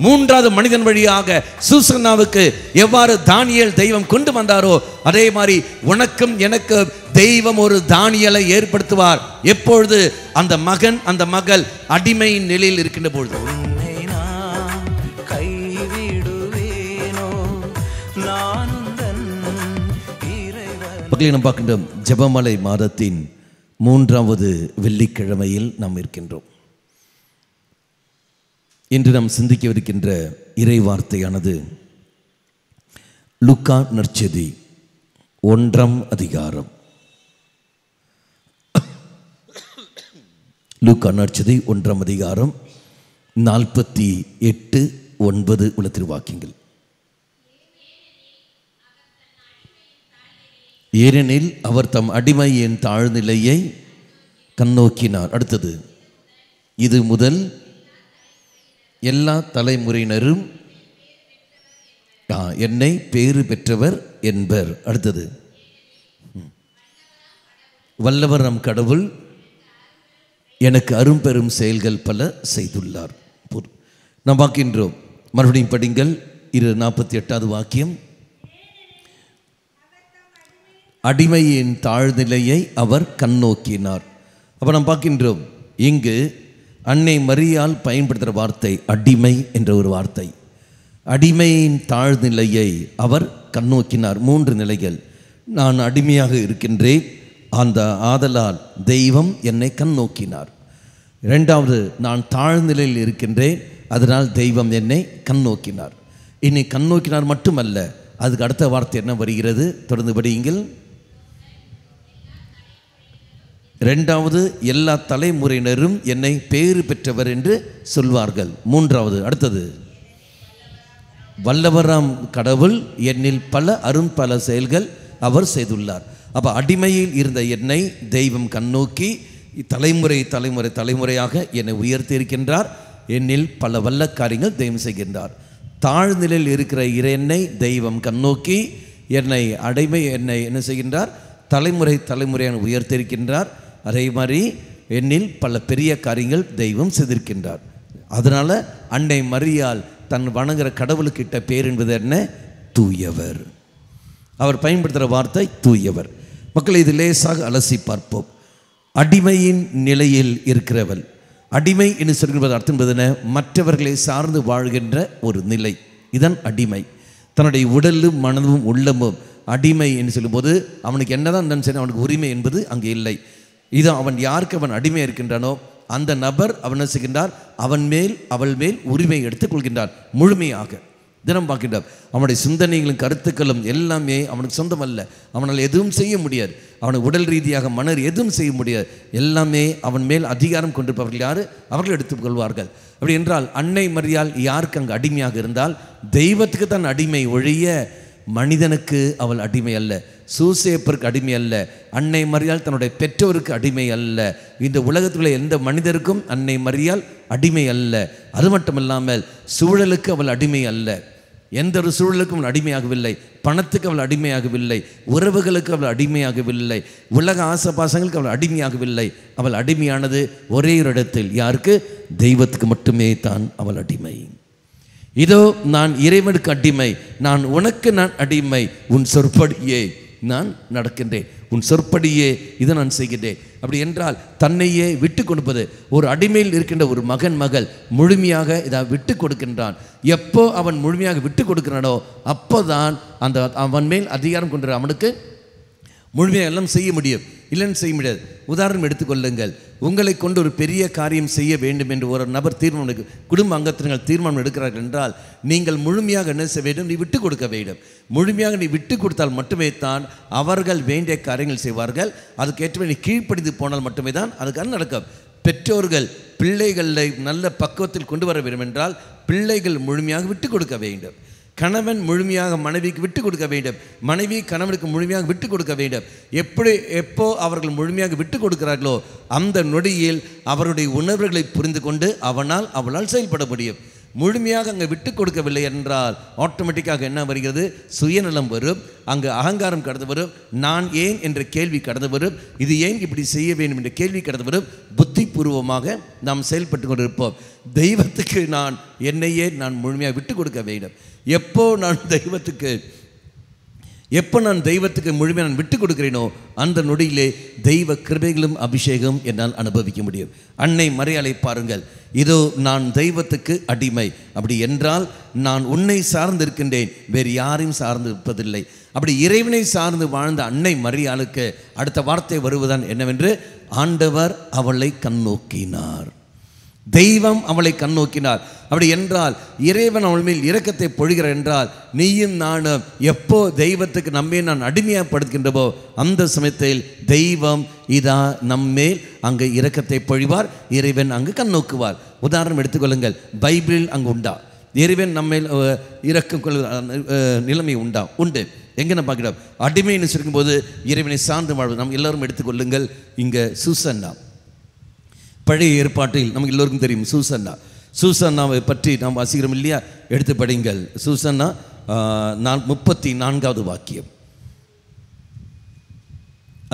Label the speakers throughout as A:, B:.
A: மூன்றாவது மனிதன் வழியாக சூசன்னாவுக்கு எவ்வாறு தானியேல் தெய்வம் கொண்டு வந்தாரோ அதே மாதிரி உனக்கும் எனக்கு தெய்வம் ஒரு தானியலை ஏற்படுத்துவார். எப்பொழுது அந்த மகன் அந்த மகள் அடிமையின் நிலையில் இருக்கின்ற பொழுது. நாம் பார்க்கின்றோம் ஜெபமலை மாதத்தின் 3வது வெள்ளிக்கிழமையில் நாம் இருக்கின்றோம். இன்று நாம் சிந்திக்கவிருக்கின்ற இறை வார்த்தையானது லூக்கா நற்செய்தி 1ஆம் அதிகாரம். லூக்கா நற்செய்தி 1ஆம் அதிகாரம் 48-9 உள்ள திருவாக்கியங்கள். ஏனெனில் அவர் தம் அடிமையின் தாழ்நிலையை கண்ணோக்கினார். அடுத்தது, இது முதல் எல்லா தலைமுறையினரும் என்னை பேறு பெற்றவர் என்பர். அடுத்தது, வல்லவர் நம் கடவுள் எனக்கு அரும்பெரும் செயல்கள் பல செய்துள்ளார். நாம் பார்க்கின்றோம். மறுபடியும் படிங்கள். 48வது வாக்கியம். அடிமையின் தாழ்நிலையை அவர் கண்ணோக்கினார். அப்போ நாம் பார்க்கின்றோம், இங்கு அன்னை மரியாள் பயன்படுத்துகிற வார்த்தை அடிமை என்ற ஒரு வார்த்தை. அடிமையின் தாழ்நிலையை அவர் கண்ணோக்கினார். 3 நிலைகள். நான் அடிமையாக இருக்கின்றேன், அந்த ஆதலால் தெய்வம் என்னை கண்ணோக்கினார். 2வது, நான் தாழ்நிலையில் இருக்கின்றேன், அதனால் தெய்வம் என்னை கண்ணோக்கினார். என்னை கண்ணோக்கினார் மட்டுமல்ல, அதுக்கு அடுத்த வார்த்தை என்ன வருகிறது? தொடர்ந்து படியுங்கள். 2வது, எல்லா தலைமுறையினரும் என்னை பேறு பெற்றவர் என்று சொல்வார்கள். 3வது, அடுத்தது, வல்லவராம் கடவுள் என்னில் பல பல செயல்கள் அவர் செய்துள்ளார். அப்போ அடிமையில் இருந்த என்னை தெய்வம் கண்ணோக்கி தலைமுறையாக என்னை உயர்த்தி இருக்கின்றார். என்னில் பல வல்ல காரியங்கள் தெய்வம் செய்கின்றார். தாழ்நிலையில் இருக்கிற என்னை தெய்வம் கண்ணோக்கி என்னை என்ன செய்கின்றார்? தலைமுறையாக உயர்த்திருக்கின்றார். அதே மாதிரி என்னில் பல பெரிய காரியங்கள் தெய்வம் செய்திருக்கின்றார். அதனால் அன்னை மரியாள் தன் வணங்குகிற கடவுளுக்கிட்ட பேர் என்பது என்ன? தூயவர். அவர் பயன்படுத்துகிற வார்த்தை தூயவர். மக்களை இது லேசாக அலசி பார்ப்போம். அடிமையின் நிலையில் இருக்கிறவள். அடிமை என்று சொல்கிறது அர்த்தம் என்பது என்ன? மற்றவர்களை சார்ந்து வாழ்கின்ற ஒரு நிலை. இதன் அடிமை. தன்னுடைய உடலும் மனதும் உள்ளமும் அடிமை என்று சொல்லும்போது அவனுக்கு என்னதான் சரி, அவனுக்கு உரிமை என்பது அங்கே இல்லை. இது அவன் யாருக்கு அவன் அடிமை இருக்கின்றானோ அந்த நபர் அவன் செய்கின்றார், அவள் மேல் உரிமை எடுத்துக் கொள்கின்றார் முழுமையாக. தினம் பார்க்கின்றார். அவனுடைய சிந்தனைகளும் கருத்துக்களும் எல்லாமே அவனுக்கு சொந்தம் அல்ல. அவனால் எதுவும் செய்ய முடியாது. அவனுக்கு உடல் ரீதியாக மனர் எதுவும் செய்ய முடியாது. எல்லாமே அவன் மேல் அதிகாரம் கொண்டிருப்பவர்கள் யார்? அவர்கள் எடுத்துக்கொள்வார்கள். அப்படி என்றால் அன்னை மரியாள் யாருக்கு அங்கு அடிமையாக இருந்தால் தெய்வத்துக்கு தான் அடிமை ஒழிய மனிதனுக்கு அவள் அடிமை அல்ல. சூசேப்பருக்கு அடிமை அல்ல. அன்னை மரியாள் தன்னுடைய பெற்றோருக்கு அடிமை அல்ல. இந்த உலகத்தில் எந்த மனிதருக்கும் அன்னை மரியாள் அடிமை அல்ல. அது மட்டுமல்லாமல் சூழலுக்கு அவள் அடிமை அல்ல. எந்த ஒரு சூழலுக்கும் அவள் அடிமையாகவில்லை. பணத்துக்கு அவள் அடிமையாகவில்லை. உறவுகளுக்கு அவள் அடிமையாகவில்லை. உலக ஆசபாசங்களுக்கு அவள் அடிமையாகவில்லை. அவள் அடிமையானது ஒரே ஒரு இடத்தில். யாருக்கு? தெய்வத்துக்கு மட்டுமே தான் அவள் அடிமை. இதோ நான் இறைவனுக்கு அடிமை, உனக்கு நான் அடிமை, உன் சொற்படியே நான் நடக்கின்றேன், உன் சொற்படியே இதை நான் செய்கின்றேன். அப்படி என்றால் தன்னையே விட்டு கொடுப்பது. ஒரு அடிமையில் இருக்கின்ற ஒரு மகள் முழுமையாக இதை விட்டு கொடுக்கின்றான். எப்போ அவன் முழுமையாக விட்டு கொடுக்கிறானோ அப்போதான் அந்த அவன் மேல் அதிகாரம் கொண்டு அவனுக்கு முழுமையாக எல்லாம் செய்ய முடியும். இல்லைன்னு செய்ய முடியாது. உதாரணம் எடுத்துக்கொள்ளுங்கள். உங்களை கொண்டு ஒரு பெரிய காரியம் செய்ய வேண்டும் என்று ஒரு நபர் தீர்மானம், குடும்ப அங்கத்தினர்கள் தீர்மானம் எடுக்கிறார்கள் என்றால் நீங்கள் முழுமையாக என்ன செய்ய வேண்டும்? நீ விட்டு கொடுக்க வேண்டும். முழுமையாக நீ விட்டு கொடுத்தால் மட்டுமே தான் அவர்கள் வேண்டிய காரியங்கள் செய்வார்கள். அதுக்கேற்ற நீ கீழ்ப்படிந்து போனால் மட்டுமே தான் அதுக்காக நடக்கும். பெற்றோர்கள் பிள்ளைகளை நல்ல பக்குவத்தில் கொண்டு வர வேண்டும் என்றால் பிள்ளைகள் முழுமையாக விட்டு கொடுக்க வேண்டும். கணவன் முழுமையாக மனைவிக்கு விட்டு கொடுக்க வேண்டும். மனைவி கணவனுக்கு முழுமையாக விட்டு கொடுக்க வேண்டும். எப்போ அவர்கள் முழுமையாக விட்டு கொடுக்கிறார்களோ அந்த நொடியில் அவருடைய உணர்வுகளை புரிந்து கொண்டு அவளால் செயல்பட முடியும். முழுமையாக அங்கே விட்டு கொடுக்கவில்லை என்றால் ஆட்டோமேட்டிக்காக என்ன வருகிறது? சுயநலம் வரும், அங்கு அகங்காரம் கடந்து வரும், நான் ஏன் என்ற கேள்வி கடந்து வரும், இது ஏன் இப்படி செய்ய வேண்டும் என்ற கேள்வி கடந்து வரும். புத்திபூர்வமாக நாம் செயல்பட்டு கொண்டிருப்போம். தெய்வத்துக்கு என்னையே நான் முழுமையாக விட்டு கொடுக்க வேண்டும். எப்போ நான் தெய்வத்துக்கு முழுமையாக நான் விட்டு கொடுக்கிறேனோ அந்த நொடியிலே தெய்வ கிருபைகளும் அபிஷேகம் என்னால் அனுபவிக்க முடியும். அன்னை மரியாளை பாருங்கள், இதோ நான் தெய்வத்துக்கு அடிமை. அப்படி என்றால் நான் உன்னை சார்ந்து இருக்கின்றேன், வேறு யாரையும் சார்ந்து இருப்பதில்லை. அப்படி இறைவனை சார்ந்து வாழ்ந்த அன்னை மரியாளுக்கு அடுத்த வார்த்தை வருவதுதான் என்னவென்று, ஆண்டவர் அவளை கண்ணோக்கினார். தெய்வம் அவளை கண்ணோக்கினார். அப்படி என்றால் இறைவன் அவள் மேல் இரக்கத்தை பொழிகிறார் என்றால், நீயும் நானும் எப்போ தெய்வத்துக்கு நம்மை நான் அடிமையாகப்படுகின்றவோ அந்த சமயத்தில் தெய்வம் நம்மேல் அங்கு இரக்கத்தை பொழிவார், இறைவன் அங்கு கண்ணோக்குவார். உதாரணம் எடுத்துக்கொள்ளுங்கள், பைபிளில் அங்கு உண்டா இறைவன் நம்மேல் இரக்கம் நிலைமை உண்டு. எங்கே நம்ம பார்க்கிறோம்? அடிமைன்னு சொல்லும்போது இறைவனை சார்ந்து வாழ்வது. நம்ம எல்லோரும் எடுத்துக்கொள்ளுங்கள். இங்கே சூசன்னா, பழைய ஏற்பாட்டில் நமக்கு எல்லோருக்கும் தெரியும் சூசன்னாவை பற்றி நாம் வாசிக்கிறோம் இல்லையா? எடுத்து படிங்கள். சூசன்னா 34வது வாக்கியம்,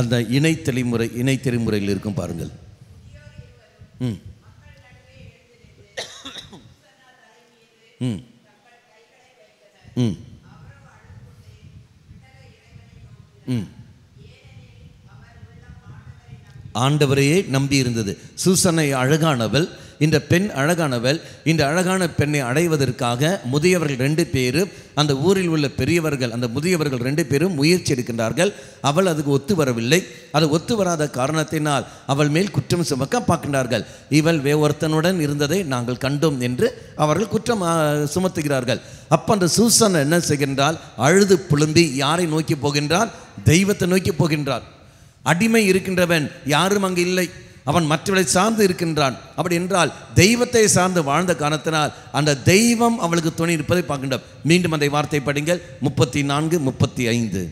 A: அந்த இணை தெரிமுறையில் இருக்கும் பாருங்கள். ஆண்டவரையே நம்பி இருந்தது. சூசனை அழகானவள், இந்த பெண் அழகானவள். இந்த அழகான பெண்ணை அடைவதற்காக முதியவர்கள் 2 பேரும், அந்த ஊரில் உள்ள பெரியவர்கள், அந்த முதியவர்கள் 2 பேரும் முயற்சி எடுக்கின்றார்கள். அவள் அதுக்கு ஒத்து வரவில்லை. அது ஒத்து வராத காரணத்தினால் அவள் மேல் குற்றம் சுமக்க பார்க்கின்றார்கள். இவள் ஒருத்தனுடன் இருந்ததை நாங்கள் கண்டோம் என்று அவர்கள் குற்றம் சுமத்துகிறார்கள். அப்போ அந்த சூசன் என்ன செய்கின்றால், அழுது புலம்பி யாரை நோக்கி போகின்றால்? தெய்வத்தை நோக்கி போகின்றார். அடிமை இருக்கின்றவன் யாரும் அங்கு இல்லை, அவன் மற்றவரை சார்ந்து இருக்கின்றான். அப்படி என்றால் தெய்வத்தை சார்ந்து வாழ்ந்த காரணத்தினால் அந்த தெய்வம் அவளுக்கு துணை இருப்பதை பார்க்கின்றோம். மீண்டும் அந்த வார்த்தை படிங்கள், 34, 35.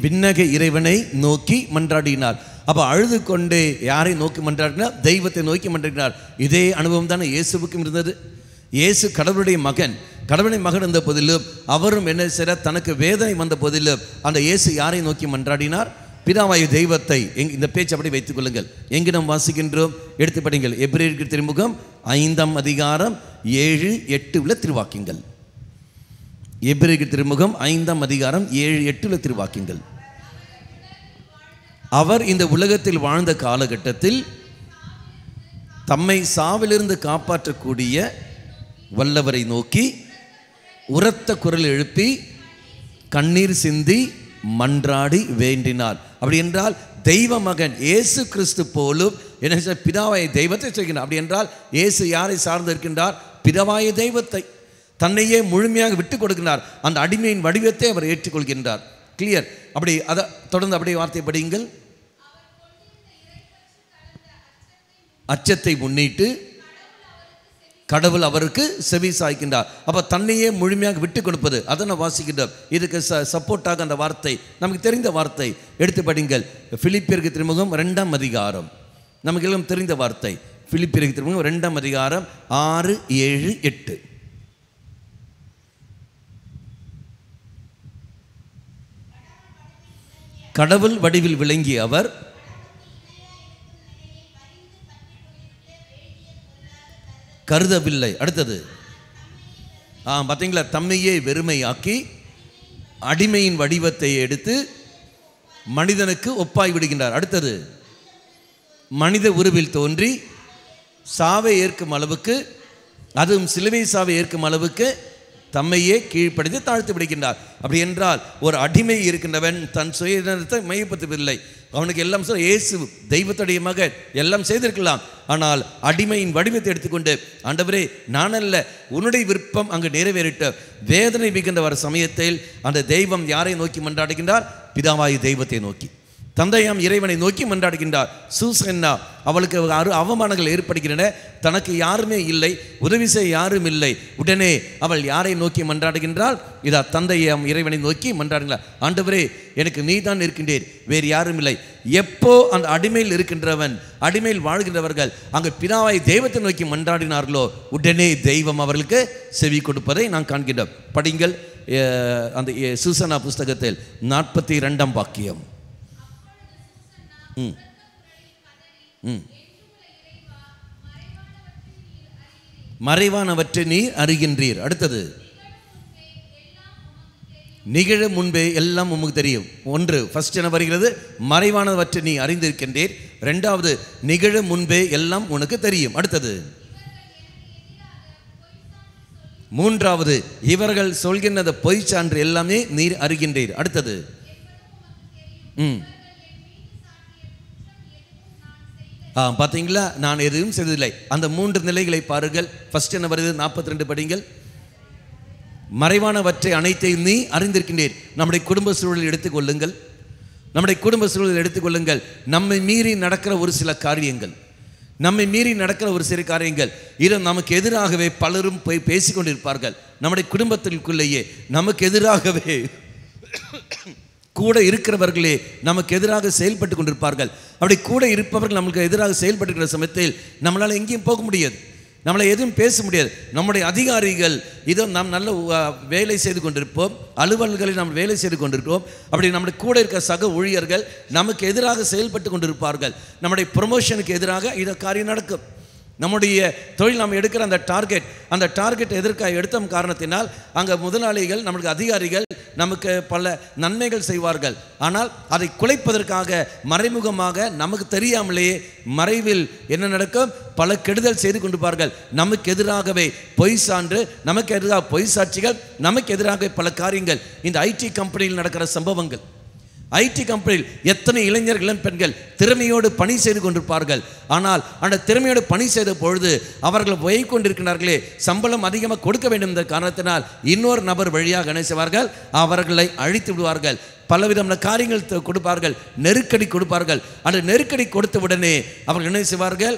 A: விண்ணக இறைவனை நோக்கி மன்றாடினார். அப்போ அழுது கொண்டே யாரை நோக்கி மன்றாடினார்? தெய்வத்தை நோக்கி மன்றாடினார். இதே அனுபவம் தானே இயேசுவுக்கும் இருந்தது. இயேசு கடவுளுடைய மகன் இருந்த போதிலும் அவரும் என்ன செய்ய, தனக்கு வேதனை வந்த போதிலும் அந்த இயேசு யாரை நோக்கி மன்றாடினார்? பிதாவாய தெய்வத்தை. இந்த பேச்சு அப்படி வைத்துக் கொள்ளுங்கள். எங்கு நாம் வாசிக்கின்றோம்? எடுத்து படிங்கள். எபிரேயருக்கு திருமுகம் 5ஆம் அதிகாரம் 7, 8 உள்ள திருவாக்கியங்கள். எபிரேயருக்கு திருமுகம் 5ஆம் அதிகாரம் 7, 8 உள்ள திருவாக்கியங்கள். அவர் இந்த உலகத்தில் வாழ்ந்த காலகட்டத்தில் தம்மை சாவிலிருந்து காப்பாற்றக்கூடிய வல்லவரை நோக்கி உரத்த குரல் எழுப்பி கண்ணீர் சிந்தி மன்றாடி வேண்டினார். அப்படி என்றால் தெய்வ மகன் இயேசு கிறிஸ்து போலும் என்ன பிதாவாய தெய்வத்தை செய்கின்றார். அப்படி என்றால் இயேசு யாரை சார்ந்து இருக்கின்றார்? பிதாவாய தெய்வத்தை. தன்னையே முழுமையாக விட்டு கொடுக்கின்றார். அந்த அடிமையின் வடிவத்தை அவர் ஏற்றுக்கொள்கின்றார். கிளியர். அப்படி அதை தொடர்ந்து அப்படியே வார்த்தை படியுங்கள். அச்சத்தை முன்னிட்டு கடவுள் அவருக்கு செவி சாய்க்கின்றார். அப்போ தன்னையே முழுமையாக விட்டு கொடுப்பது, அதை நான் வாசிக்கின்றோம். இதுக்கு சப்போர்ட்டாக அந்த வார்த்தை நமக்கு தெரிந்த வார்த்தை. எடுத்து படிங்கள். பிலிப்பியருக்கு திருமுகம் 2ஆம் அதிகாரம், நமக்கு எல்லாம் தெரிந்த வார்த்தை. பிலிப்பியருக்கு திருமுகம் 2ஆம் அதிகாரம் 6, 7, 8. கடவுள் வடிவில் விளங்கிய அவர் கருதவில்லை. அடுத்தது பார்த்தீங்களா? தம்மையே வெறுமையாக்கி அடிமையின் வடிவத்தை எடுத்து மனிதனுக்கு ஒப்பாய் விடுகின்றார். அடுத்தது மனித உருவில் தோன்றி சாவை ஏற்கும் அளவுக்கு, அதுவும் சிலுவை சாவை ஏற்கும் அளவுக்கு தம்மையே கீழ்ப்படுத்தி தாழ்த்து விடுகின்றார். அப்படி என்றால் ஒரு அடிமை இருக்கின்றவன் தன் சுயநலத்தை மையப்படுத்தவில்லை. அவனுக்கு எல்லாம் இயேசு தெய்வத்துடைய மகன் எல்லாம் செய்திருக்கலாம். ஆனால் அடிமையின் வடிவத்தை எடுத்துக்கொண்டு, ஆண்டவரே நான் அல்ல, உன்னுடைய விருப்பம் அங்கு நிறைவேறிட்ட வேதனை மிகுந்த வர சமயத்தில் அந்த தெய்வம் யாரை நோக்கி மன்றாடுகின்றார்? பிதாவாய் தெய்வத்தை நோக்கி. தந்தையாம் இறைவனை நோக்கி மன்றாடுகின்றார். சூசன்னா அவளுக்கு அவமானங்கள் ஏற்படுகின்றன. தனக்கு யாருமே இல்லை, உதவி செய்ய யாரும் இல்லை. உடனே அவள் யாரை நோக்கி மன்றாடுகின்றாள்? இதா தந்தையாம் இறைவனை நோக்கி மன்றாடுகிறார். ஆண்டவரே, எனக்கு நீ தான் இருக்கின்றீர், வேறு யாரும் இல்லை. எப்போ அந்த அடிமையில் இருக்கின்றவன், அடிமையில் வாழ்கின்றவர்கள் அங்கு பிதாவை தெய்வத்தை நோக்கி மன்றாடினார்களோ உடனே தெய்வம் அவர்களுக்கு செவி கொடுப்பதை நான் காண்கின்றோம். படிங்கள் அந்த சூசன்னா புஸ்தகத்தில் 42ஆம் வாக்கியம். மறைவானவற்றை நீ அறிகின்றீர். அடுத்தது, நிகழ முன்பே எல்லாம் உமக்கு தெரியும். ஒன்று ஃபர்ஸ்ட் என்ன வருகிறது? மறைவானவற்றை நீ அறிந்திருக்கின்றீர். இரண்டாவது, நிகழ முன்பே எல்லாம் உனக்கு தெரியும். அடுத்தது, மூன்றாவது, இவர்கள் சொல்கின்ற பொய் சான்று எல்லாமே நீர் அறிகின்றீர். அடுத்தது, பார்த்தீங்களா, நான் எதுவும் செய்ததில்லை. அந்த 3 நிலைகளை பாருங்கள். ஃபர்ஸ்ட் என்ன வருது? 42 படிங்கள். மறைவானவற்றை அனைத்தையும் நீ அறிந்திருக்கின்றீர். நம்முடைய குடும்ப சூழலில் எடுத்துக்கொள்ளுங்கள். நம்முடைய குடும்ப சூழலில் எடுத்துக்கொள்ளுங்கள். நம்மை மீறி நடக்கிற ஒரு சில காரியங்கள், நம்மை மீறி நடக்கிற ஒரு சில காரியங்கள் இது நமக்கு எதிராகவே பலரும் போய் பேசிக்கொண்டிருப்பார்கள். நம்முடைய குடும்பத்திற்குள்ளேயே நமக்கு எதிராகவே கூட இருக்கிறவர்களே நமக்கு எதிராக செயல்பட்டு கொண்டிருப்பார்கள். அப்படி கூட இருப்பவர்கள் நமக்கு எதிராக செயல்பட்டுக்கிற சமயத்தில் நம்மளால் எங்கேயும் போக முடியாது, நம்மளை எதுவும் பேச முடியாது. நம்முடைய அதிகாரிகள் இதோ நாம் நல்ல வேலை செய்து கொண்டிருப்போம், அலுவல்களில் நாம் வேலை செய்து கொண்டிருக்கிறோம். அப்படி நம்முடைய கூட இருக்க சக ஊழியர்கள் நமக்கு எதிராக செயல்பட்டு கொண்டிருப்பார்கள். நம்முடைய ப்ரொமோஷனுக்கு எதிராக இதை காரியம் நடக்கும். நம்முடைய தொழில் நாம் எடுக்கிற அந்த டார்கெட் எதற்காக எடுத்த காரணத்தினால் அங்கே முதலாளிகள், நம்மளுக்கு அதிகாரிகள் நமக்கு பல நன்மைகள் செய்வார்கள். ஆனால் அதை குலைப்பதற்காக மறைமுகமாக நமக்கு தெரியாமலேயே மறைவில் என்ன நடக்கும்? பல கெடுதல் செய்து கொண்டிருப்பார்கள். நமக்கு எதிராகவே பொய் சான்று, நமக்கு எதிராக பொய் சாட்சிகள், நமக்கு எதிராக பல காரியங்கள். இந்த ஐடி கம்பெனியில் நடக்கிற சம்பவங்கள், ஐடி கம்பெனியில் எத்தனை இளைஞர்கள் பெண்கள் திறமையோடு பணி செய்து கொண்டிருப்பார்கள். ஆனால் அந்த திறமையோடு பணி செய்த பொழுது அவர்கள் போய் கொண்டிருக்கிறார்களே, சம்பளம் அதிகமாக கொடுக்க வேண்டும் என்ற காரணத்தினால் இன்னொரு நபர் வழியாக என்ன செய்வார்கள்? அவர்களை அழித்து விடுவார்கள். பலவிதமான காரியங்கள் கொடுப்பார்கள், நெருக்கடி கொடுப்பார்கள். அந்த நெருக்கடி கொடுத்த உடனே அவர்கள் என்ன செய்வார்கள்?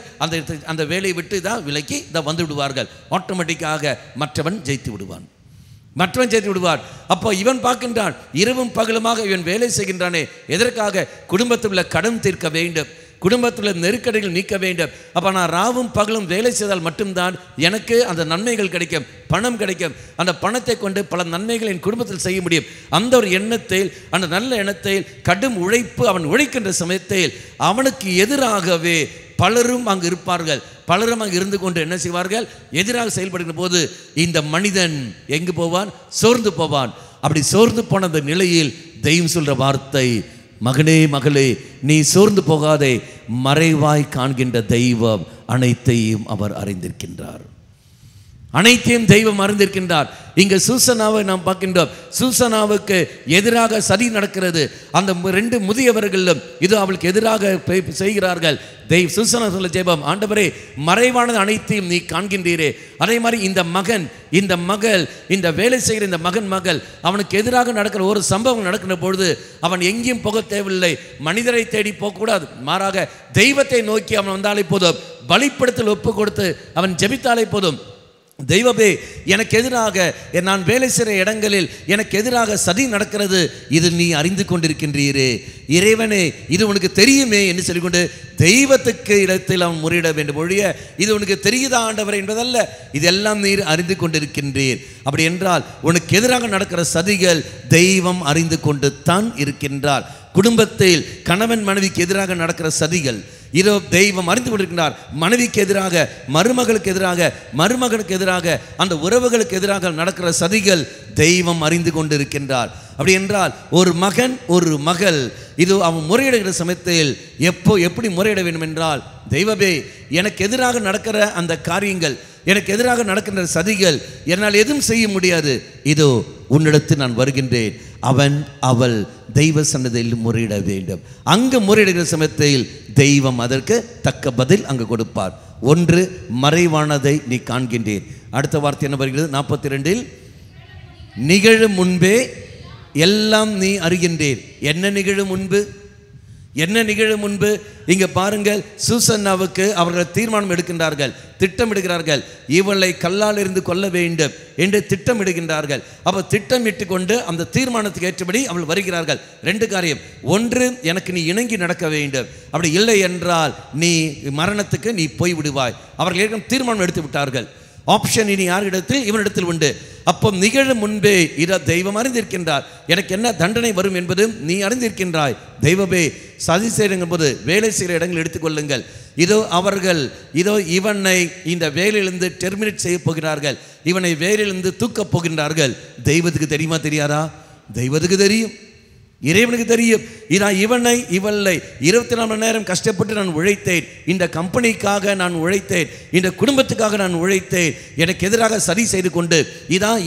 A: அந்த வேலையை விட்டு தான் விலக்கி வந்து விடுவார்கள். ஆட்டோமேட்டிக்காக மற்றவன் ஜெயித்து விடுவான், மற்றவன் செய்து விடுவார். அப்போ இவன் பார்க்கின்றான், இரவும் பகலுமாக இவன் வேலை செய்கின்றானே, எதற்காக? குடும்பத்தில் உள்ள கடன் தீர்க்க வேண்டும், குடும்பத்தில் உள்ள நெருக்கடிகள் நீக்க வேண்டும். அப்போ நான் ராவும் பகலும் வேலை செய்தால் மட்டும்தான் எனக்கு அந்த நன்மைகள் கிடைக்கும், பணம் கிடைக்கும். அந்த பணத்தை கொண்டு பல நன்மைகள் என் குடும்பத்தில் செய்ய முடியும். அந்த ஒரு எண்ணத்தில், அந்த நல்ல எண்ணத்தில் கடும் உழைப்பு அவன் உழைக்கின்ற சமயத்தில் அவனுக்கு எதிராகவே பலரும் அங்கு இருப்பார்கள். பலரும் அங்கு இருந்து கொண்டு என்ன செய்வார்கள்? எதிராக செயல்படுகிற போது இந்த மனிதன் எங்கு போவான்? சோர்ந்து போவான். அப்படி சோர்ந்து போன அந்த நிலையில் தெய்வம் சொல்ற வார்த்தை, மகனே மகளே, நீ சோர்ந்து போகாதே, மறைவாய் காண்கின்ற தெய்வம் அனைத்தையும் அவர் அறிந்திருக்கின்றார். அனைத்தையும் தெய்வம் அறிந்திருக்கின்றார். இங்க சூசனாவை நாம் பார்க்கின்றோம். சூசனாவுக்கு எதிராக சதி நடக்கிறது. அந்த 2 முதியவர்களும் இது அவளுக்கு எதிராக செய்கிறார்கள். சூசனா சொல்ல ஜெபம், ஆண்டவரே, மறைவானது அனைத்தையும் நீ காண்கின்றீரே. அதே மாதிரி இந்த மகன், இந்த மகள், இந்த வேலை செய்கிற இந்த மகள் அவனுக்கு எதிராக நடக்கிற ஒரு சம்பவம் நடக்கிற பொழுது அவன் எங்கேயும் போக தேவையில்லை, மனிதரை தேடி போகக்கூடாது, மாறாக தெய்வத்தை நோக்கி அவன் வந்தாலே போதும், பலிப்படுத்தல் ஒப்பு கொடுத்து அவன் ஜெபித்தாலே போதும். தெய்வமே, எனக்கு எதிராக நான் வேலை செய்கிற இடங்களில் எனக்கு எதிராக சதி நடக்கிறது, இது நீ அறிந்து கொண்டிருக்கின்றீரே. இறைவனே, இது உனக்கு தெரியுமே என்று சொல்லிக்கொண்டு தெய்வத்துக்கு இடத்தில் அவன் முறையிட வேண்டும். ஒழிய இது உனக்கு தெரியுதா ஆண்டவர் என்பதல்ல, இதெல்லாம் நீர் அறிந்து கொண்டிருக்கின்றீர். அப்படி என்றால் உனக்கு எதிராக நடக்கிற சதிகள் தெய்வம் அறிந்து கொண்டு தான் இருக்கின்றார். குடும்பத்தில் கணவன் மனைவிக்கு எதிராக நடக்கிற சதிகள் இதோ தெய்வம் அறிந்து கொண்டிருக்கிறார். மனைவிக்கு எதிராக, மருமகளுக்கு எதிராக, மருமகனுக்கு எதிராக, அந்த உறவுகளுக்கு எதிராக நடக்கிற சதிகள் தெய்வம் அறிந்து கொண்டிருக்கின்றார். அப்படி என்றால் ஒரு மகன், ஒரு மகள் இது அவன் முறையிடுகிற சமயத்தில் எப்படி முறையிட வேண்டும் என்றால், தெய்வமே, எனக்கு எதிராக நடக்கிற அந்த காரியங்கள், எனக்கு எதிராக நடக்கின்ற சதிகள் என்னால் எதுவும் செய்ய முடியாது, இதோ உன்னிடத்தில் நான் வருகின்றேன். அவள் தெய்வ சன்னதியில் முறையிட வேண்டும். அங்கு முறையிடுகிற சமயத்தில் தெய்வம் அதற்கு தக்க பதில் அங்கு கொடுப்பார். ஒன்று, மறைவானதை நீ காண்கின்றேன். அடுத்த வார்த்தை என்ன வருகிறது? 42 நிகழும் முன்பே எல்லாம் நீ அறிகின்றேன். என்ன நிகழும் முன்பு? என்ன நிகழும் முன்பு இங்க பாருங்கள், சூசன்னாவுக்கு அவர்கள் தீர்மானம் எடுக்கின்றார்கள், திட்டமிடுகிறார்கள். இவளை கல்லால் இருந்து கொல்ல வேண்டும் என்று திட்டமிடுகின்றார்கள். அப்போ திட்டமிட்டு கொண்டு அந்த தீர்மானத்துக்கு ஏற்றபடி அவள் வருகிறார்கள். 2 காரியம். ஒன்று, எனக்கு நீ இணங்கி நடக்க வேண்டும், அப்படி இல்லை என்றால் நீ மரணத்துக்கு நீ போய் விடுவாய். அவர்கள் ஏற்கனவே தீர்மானம் எடுத்து விட்டார்கள். ஆப்ஷன் இனி யாரிடத்தில்? இவனிடத்தில் உண்டு. அப்போ நிகழும் முன்பே இதை தெய்வம் அறிந்திருக்கின்றார். எனக்கு என்ன தண்டனை வரும் என்பது நீ அறிந்திருக்கின்றாய். தெய்வமே, சதி செய்யுங்க போது வேலை செய்கிற இடங்கள் எடுத்துக்கொள்ளுங்கள். அவர்கள் இவனை இந்த வேலையிலிருந்து டெர்மினேட் செய்ய போகிறார்கள், இவனை வேலையிலிருந்து தூக்கப் போகின்றார்கள். தெய்வத்துக்கு தெரியுமா தெரியாதா? தெய்வத்துக்கு தெரியும், இறைவனுக்கு தெரியும். இவளை 24 மணி நேரம் கஷ்டப்பட்டு நான் உழைத்தேன், இந்த கம்பெனிக்காக நான் உழைத்தேன், இந்த குடும்பத்துக்காக நான் உழைத்தேன், எனக்கு எதிராக சரி செய்து கொண்டு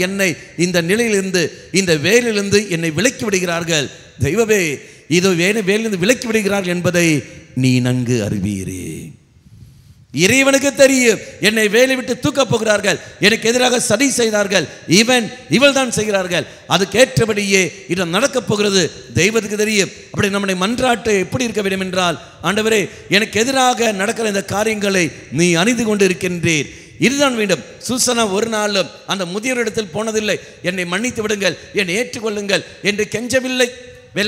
A: என்னை இந்த நிலையிலிருந்து, இந்த வேலையிலிருந்து என்னை விலக்கி விடுகிறார்கள். தெய்வமே, வேலையிலிருந்து விலக்கி விடுகிறார்கள் என்பதை நீ நன்கு அறிவீரே. இறைவனுக்கு தெரியும், என்னை வேலை விட்டு தூக்கப் போகிறார்கள், எனக்கு எதிராக சதி செய்தார்கள், இவள் தான் செய்கிறார்கள், அதுக்கேற்றபடியே இது நடக்கப் போகிறது. தெய்வத்துக்கு தெரியும். அப்படி நம்முடைய மன்றாட்டு எப்படி இருக்க வேண்டும் என்றால், ஆண்டவரே, எனக்கு எதிராக நடக்கிற இந்த காரியங்களை நீ அறிந்து கொண்டு இருக்கின்றீர், இதுதான் வேண்டும். சூசனா ஒரு நாளும் அந்த முதியோரிடத்தில் போனதில்லை, என்னை மன்னித்து விடுங்கள், என்னை ஏற்றுக்கொள்ளுங்கள் என்று கெஞ்சவில்லை.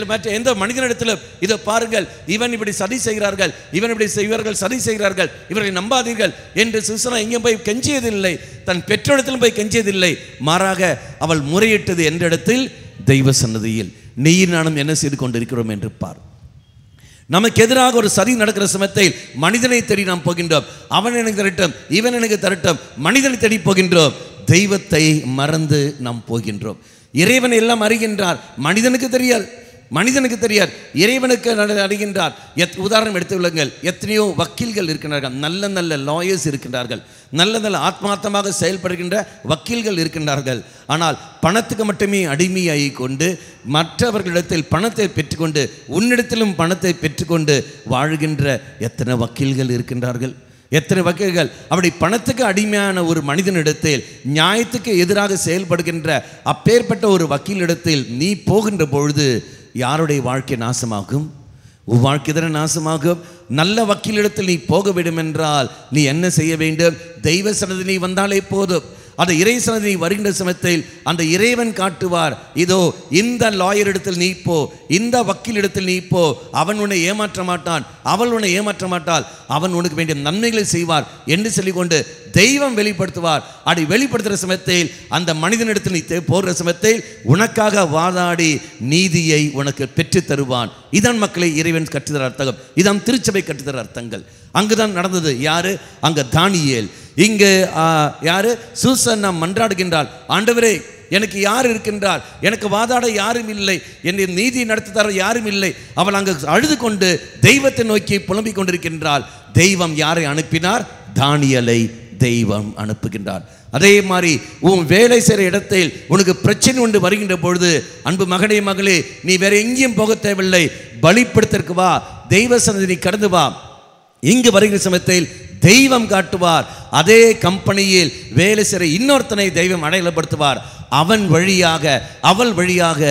A: மற்ற எந்த மனிதனிடத்திலும் இதை பாருங்கள், இவன் இப்படி சதி செய்கிறார்கள், இவர்கள் சதி செய்கிறார்கள், இவர்களை நம்பாதீர்கள் என்று சூசனா எங்கேயும் போய் கெஞ்சியதில்லை, தன் பெற்றோரிடத்திலும் போய் கெஞ்சியதில்லை. மாறாக அவள் முறையிட்டது என்ற இடத்தில்? தெய்வ சன்னதியில். நீ நானும் என்ன செய்து கொண்டிருக்கிறோம் என்று பார். நமக்கு எதிராக ஒரு சதி நடக்கிற சமயத்தில் மனிதனை தேடி நாம் போகின்றோம். அவன் எனக்கு தரட்டும், இவன் எனக்கு தரட்டும், மனிதனை தேடி போகின்றோம். தெய்வத்தை மறந்து நாம் போகின்றோம். இறைவன் எல்லாம் அறிகின்றார், மனிதனுக்கு தெரியாது. இறைவனுக்கு அறிகின்றார். உதாரணம் எடுத்துக்கொள்ளுங்கள், எத்தனையோ வக்கீல்கள் இருக்கின்றார்கள், நல்ல நல்ல லாயர்ஸ் இருக்கின்றார்கள், நல்ல நல்ல ஆத்மார்த்தமாக செயல்படுகின்ற வக்கீல்கள் இருக்கின்றார்கள். ஆனால் பணத்துக்கு மட்டுமே அடிமையாகி கொண்டு மற்றவர்களிடத்தில் பணத்தை பெற்றுக்கொண்டு உன்னிடத்திலும் பணத்தை பெற்றுக்கொண்டு வாழ்கின்ற எத்தனை வக்கீல்கள் இருக்கின்றார்கள், எத்தனை வக்கீல்கள். அப்படி பணத்துக்கு அடிமையான ஒரு மனிதனிடத்தில், நியாயத்துக்கு எதிராக செயல்படுகின்ற அப்பேற்பட்ட ஒரு வக்கீலிடத்தில் நீ போகின்ற பொழுது யாருடைய வாழ்க்கை நாசமாகும்? உன் வாழ்க்கை தானே நாசமாகும். நல்ல வக்கீலிடத்தில் நீ போக வேண்டும் என்றால் நீ என்ன செய்ய வேண்டும்? தெய்வ சன்னதி நீ வந்தாலே போதும். அந்த இறை சன்னதி வருகின்ற சமயத்தில் அந்த இறைவன் காட்டுவார், இந்த லாயர் இடத்தில் நீ போ, இந்த வக்கீல் இடத்தில் நீ போ, அவன் உன்னை ஏமாற்ற மாட்டான், அவள் உன்னை ஏமாற்ற மாட்டாள், அவன் உனக்கு வேண்டிய நன்மைகளை செய்வார் என்று சொல்லிக்கொண்டு தெய்வம் வெளிப்படுத்துவார். அப்படி வெளிப்படுத்துகிற சமயத்தில் அந்த மனிதனிடத்தில் நீ போடுற சமயத்தில் உனக்காக வாதாடி நீதியை உனக்கு பெற்று தருவான். இதான் மக்களை இறைவன் கற்றுத்தர அர்த்தம், இதான் திருச்சபை கற்றுத்தர அர்த்தங்கள். அங்குதான் நடந்தது. யாரு? அங்க தானியேல். இங்கு யாரு? சூசன்னா மன்றாடுகின்றாள், ஆண்டவரே, எனக்கு யார் இருக்கின்றார்? எனக்கு வாதாட யாரும் இல்லை, என்னை நீதி நடத்துதார யாரும் இல்லை. அவள் அங்கு அழுது கொண்டு தெய்வத்தை நோக்கி புலம்பிக் கொண்டிருக்கின்றாள். தெய்வம் யாரை அனுப்பினார்? தானியேலை தெய்வம் அனுப்புகின்றார். அதே மாதிரி உன் வேலை செய்கிற இடத்தில் உனக்கு பிரச்சனை ஒன்று வருகின்ற பொழுது, அன்பு மகனே மகளே, நீ வேற எங்கேயும் போக தேவையில்லை, பலிப்படுத்திற்கு வா, தெய்வ சன்னதி கடந்து வா. இங்கு வருகிற சமயத்தில் தெய்வம் காட்டுவார். அதே கம்பெனியில் வேலை செய்கிற இன்னொருத்தனை தெய்வம் அடையாளப்படுத்துவார். அவன் வழியாக, அவள் வழியாக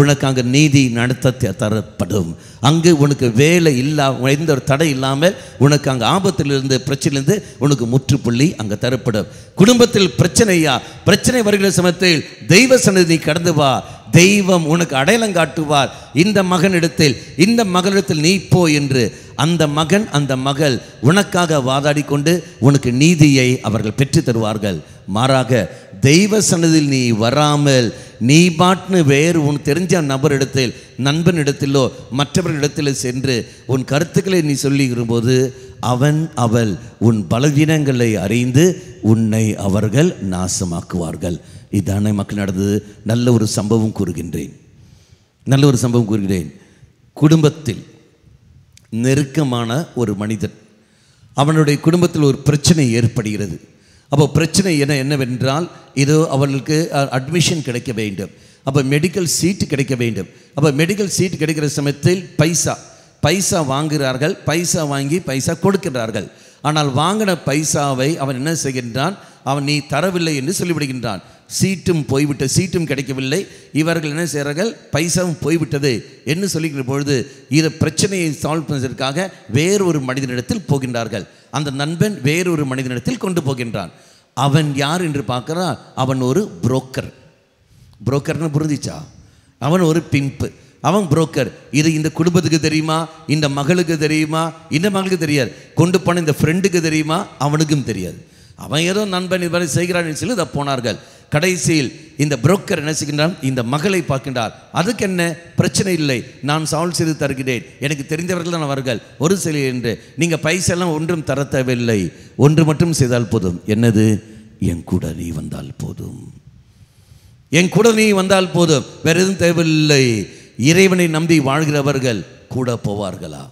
A: உனக்கு அங்கு நீதி நடத்த தரப்படும். அங்கு உனக்கு வேலை எந்த ஒரு தடை இல்லாமல் உனக்கு அங்கு ஆபத்திலிருந்து, பிரச்சனையிலிருந்து உனக்கு முற்றுப்புள்ளி அங்கு தரப்படும். குடும்பத்தில் பிரச்சனை வருகிற சமயத்தில் தெய்வ சன்னதி கடந்து வா, தெய்வம் உனக்கு அடையாளம் காட்டுவார். இந்த மகனிடத்தில், இந்த மகளிடத்தில் நீ போ என்று அந்த மகன், அந்த மகள் உனக்காக வாதாடி கொண்டு உனக்கு நீதியை அவர்கள் பெற்று தருவார்கள். மாறாக தெய்வ சன்னதியில் நீ வராமல் நீ பாட்டுன்னு வேறு உன் தெரிஞ்ச நபரிடத்தில், நண்பனிடத்திலோ மற்றவர்களிடத்தில் சென்று உன் கருத்துக்களை நீ சொல்லிக்கிறபோது அவள் உன் பலவீனங்களை அறிந்து உன்னை அவர்கள் நாசமாக்குவார்கள். இதானே மக்கள் நடந்தது. நல்ல ஒரு சம்பவம் கூறுகிறேன். குடும்பத்தில் நெருக்கமான ஒரு மனிதன், அவனுடைய குடும்பத்தில் ஒரு பிரச்சனை ஏற்படுகிறது. அப்போ பிரச்சனை என்னவென்றால், அவர்களுக்கு அட்மிஷன் கிடைக்க வேண்டும், அப்போ மெடிக்கல் சீட்டு கிடைக்க வேண்டும். அப்போ மெடிக்கல் சீட்டு கிடைக்கிற சமயத்தில் பைசா வாங்குகிறார்கள், பைசா வாங்கி பைசா கொடுக்கிறார்கள். ஆனால் வாங்கின பைசாவை அவன் என்ன செய்கின்றான்? அவன் நீ தரவில்லை என்று சொல்லிவிடுகின்றான். சீட்டும் போய்விட்டது, சீட்டும் கிடைக்கவில்லை. இவர்கள் என்ன செய்கிறார்கள், பைசாவும் போய்விட்டது என்று சொல்லிக்கிற பொழுது இதை பிரச்சனையை சால்வ் பண்ணுவதற்காக வேறொரு மனிதனிடத்தில் போகின்றார்கள். அந்த நண்பன் வேறொரு மனிதனிடத்தில் கொண்டு போகின்றான். அவன் யார் என்று பார்க்கிறான், அவன் ஒரு புரோக்கர். புரோக்கர்னு புரிஞ்சிச்சா? அவன் ஒரு பிம்பு, அவன் புரோக்கர். இது இந்த குடும்பத்துக்கு தெரியுமா, இந்த மகளுக்கு தெரியுமா, இந்த மகளுக்கு தெரியாது, கொண்டு போன இந்த ஃப்ரெண்டுக்கு தெரியுமா, அவனுக்கும் தெரியாது. அவன் ஏதோ நண்பன் இது மாதிரி செய்கிறான்னு சொல்லி இதை போனார்கள். கடைசியில் இந்த புரோக்கர் என்ன செய்கின்றான், இந்த மகளை பார்க்கின்றார். அதுக்கு என்ன பிரச்சனை இல்லை, நான் சால்வ் செய்து தருகிறேன், எனக்கு தெரிந்தவர்கள் தான் அவர்கள், ஒரு சிலை என்று நீங்கள் பைசெல்லாம் ஒன்றும் தர தேவையில்லை, ஒன்று மட்டும் செய்தால் போதும். என்னது, என் கூட நீ வந்தால் போதும், என் கூட நீ வந்தால் போதும், வேற எதுவும் தேவையில்லை. இறைவனை நம்பி வாழ்கிறவர்கள் கூட போவார்களா?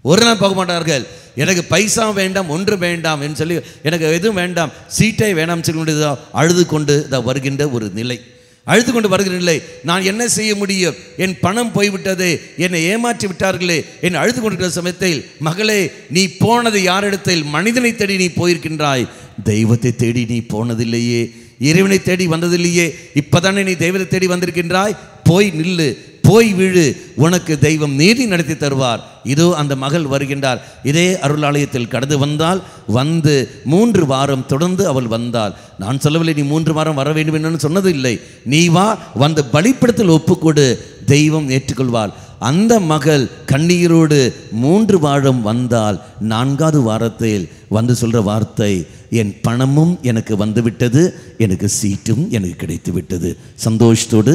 A: ஒரு நாள் போக மாட்டார்கள். எனக்கு பைசா வேண்டாம், ஒன்று வேண்டாம் என்று சொல்லி, எனக்கு எதுவும் வேண்டாம், சீட்டை வேண்டாம் சொல்லி அழுது கொண்டு வருகின்ற ஒரு நிலை, அழுது கொண்டு வருகிற நிலை. நான் என்ன செய்ய முடியும், என் பணம் போய்விட்டது, என்னை ஏமாற்றி விட்டார்களே என்று அழுது கொண்டிருக்கிற சமயத்தில், மகளே நீ போனது யாரிடத்தில், மனிதனை தேடி நீ போயிருக்கின்றாய், தெய்வத்தை தேடி நீ போனதில்லையே, இறைவனை தேடி வந்ததில்லையே, இப்பதானே நீ தெய்வத்தை தேடி வந்திருக்கின்றாய், போய் நில்லு, போய் விழு, உனக்கு தெய்வம் நீதி நடத்தி தருவார். இதோ அந்த மகள் வருகின்றார். இதே அருளாலயத்தில் கடந்து வந்தால், வந்து 3 வாரம் தொடர்ந்து அவள் வந்தாள். நான் சொல்லவில்லை நீ 3 வாரம் வர வேண்டும் என்று சொன்னது இல்லை. நீ வா, வந்து பலிப்படத்தில் ஒப்புக்கொடு, தெய்வம் ஏற்றுக்கொள்வாள். அந்த மகள் கண்ணீரோடு 3 வாரம் வந்தால், 4வது வாரத்தில் வந்து சொல்ற வார்த்தை, என் பணமும் எனக்கு வந்துவிட்டது, எனக்கு சீட்டும் எனக்கு கிடைத்து விட்டது. சந்தோஷத்தோடு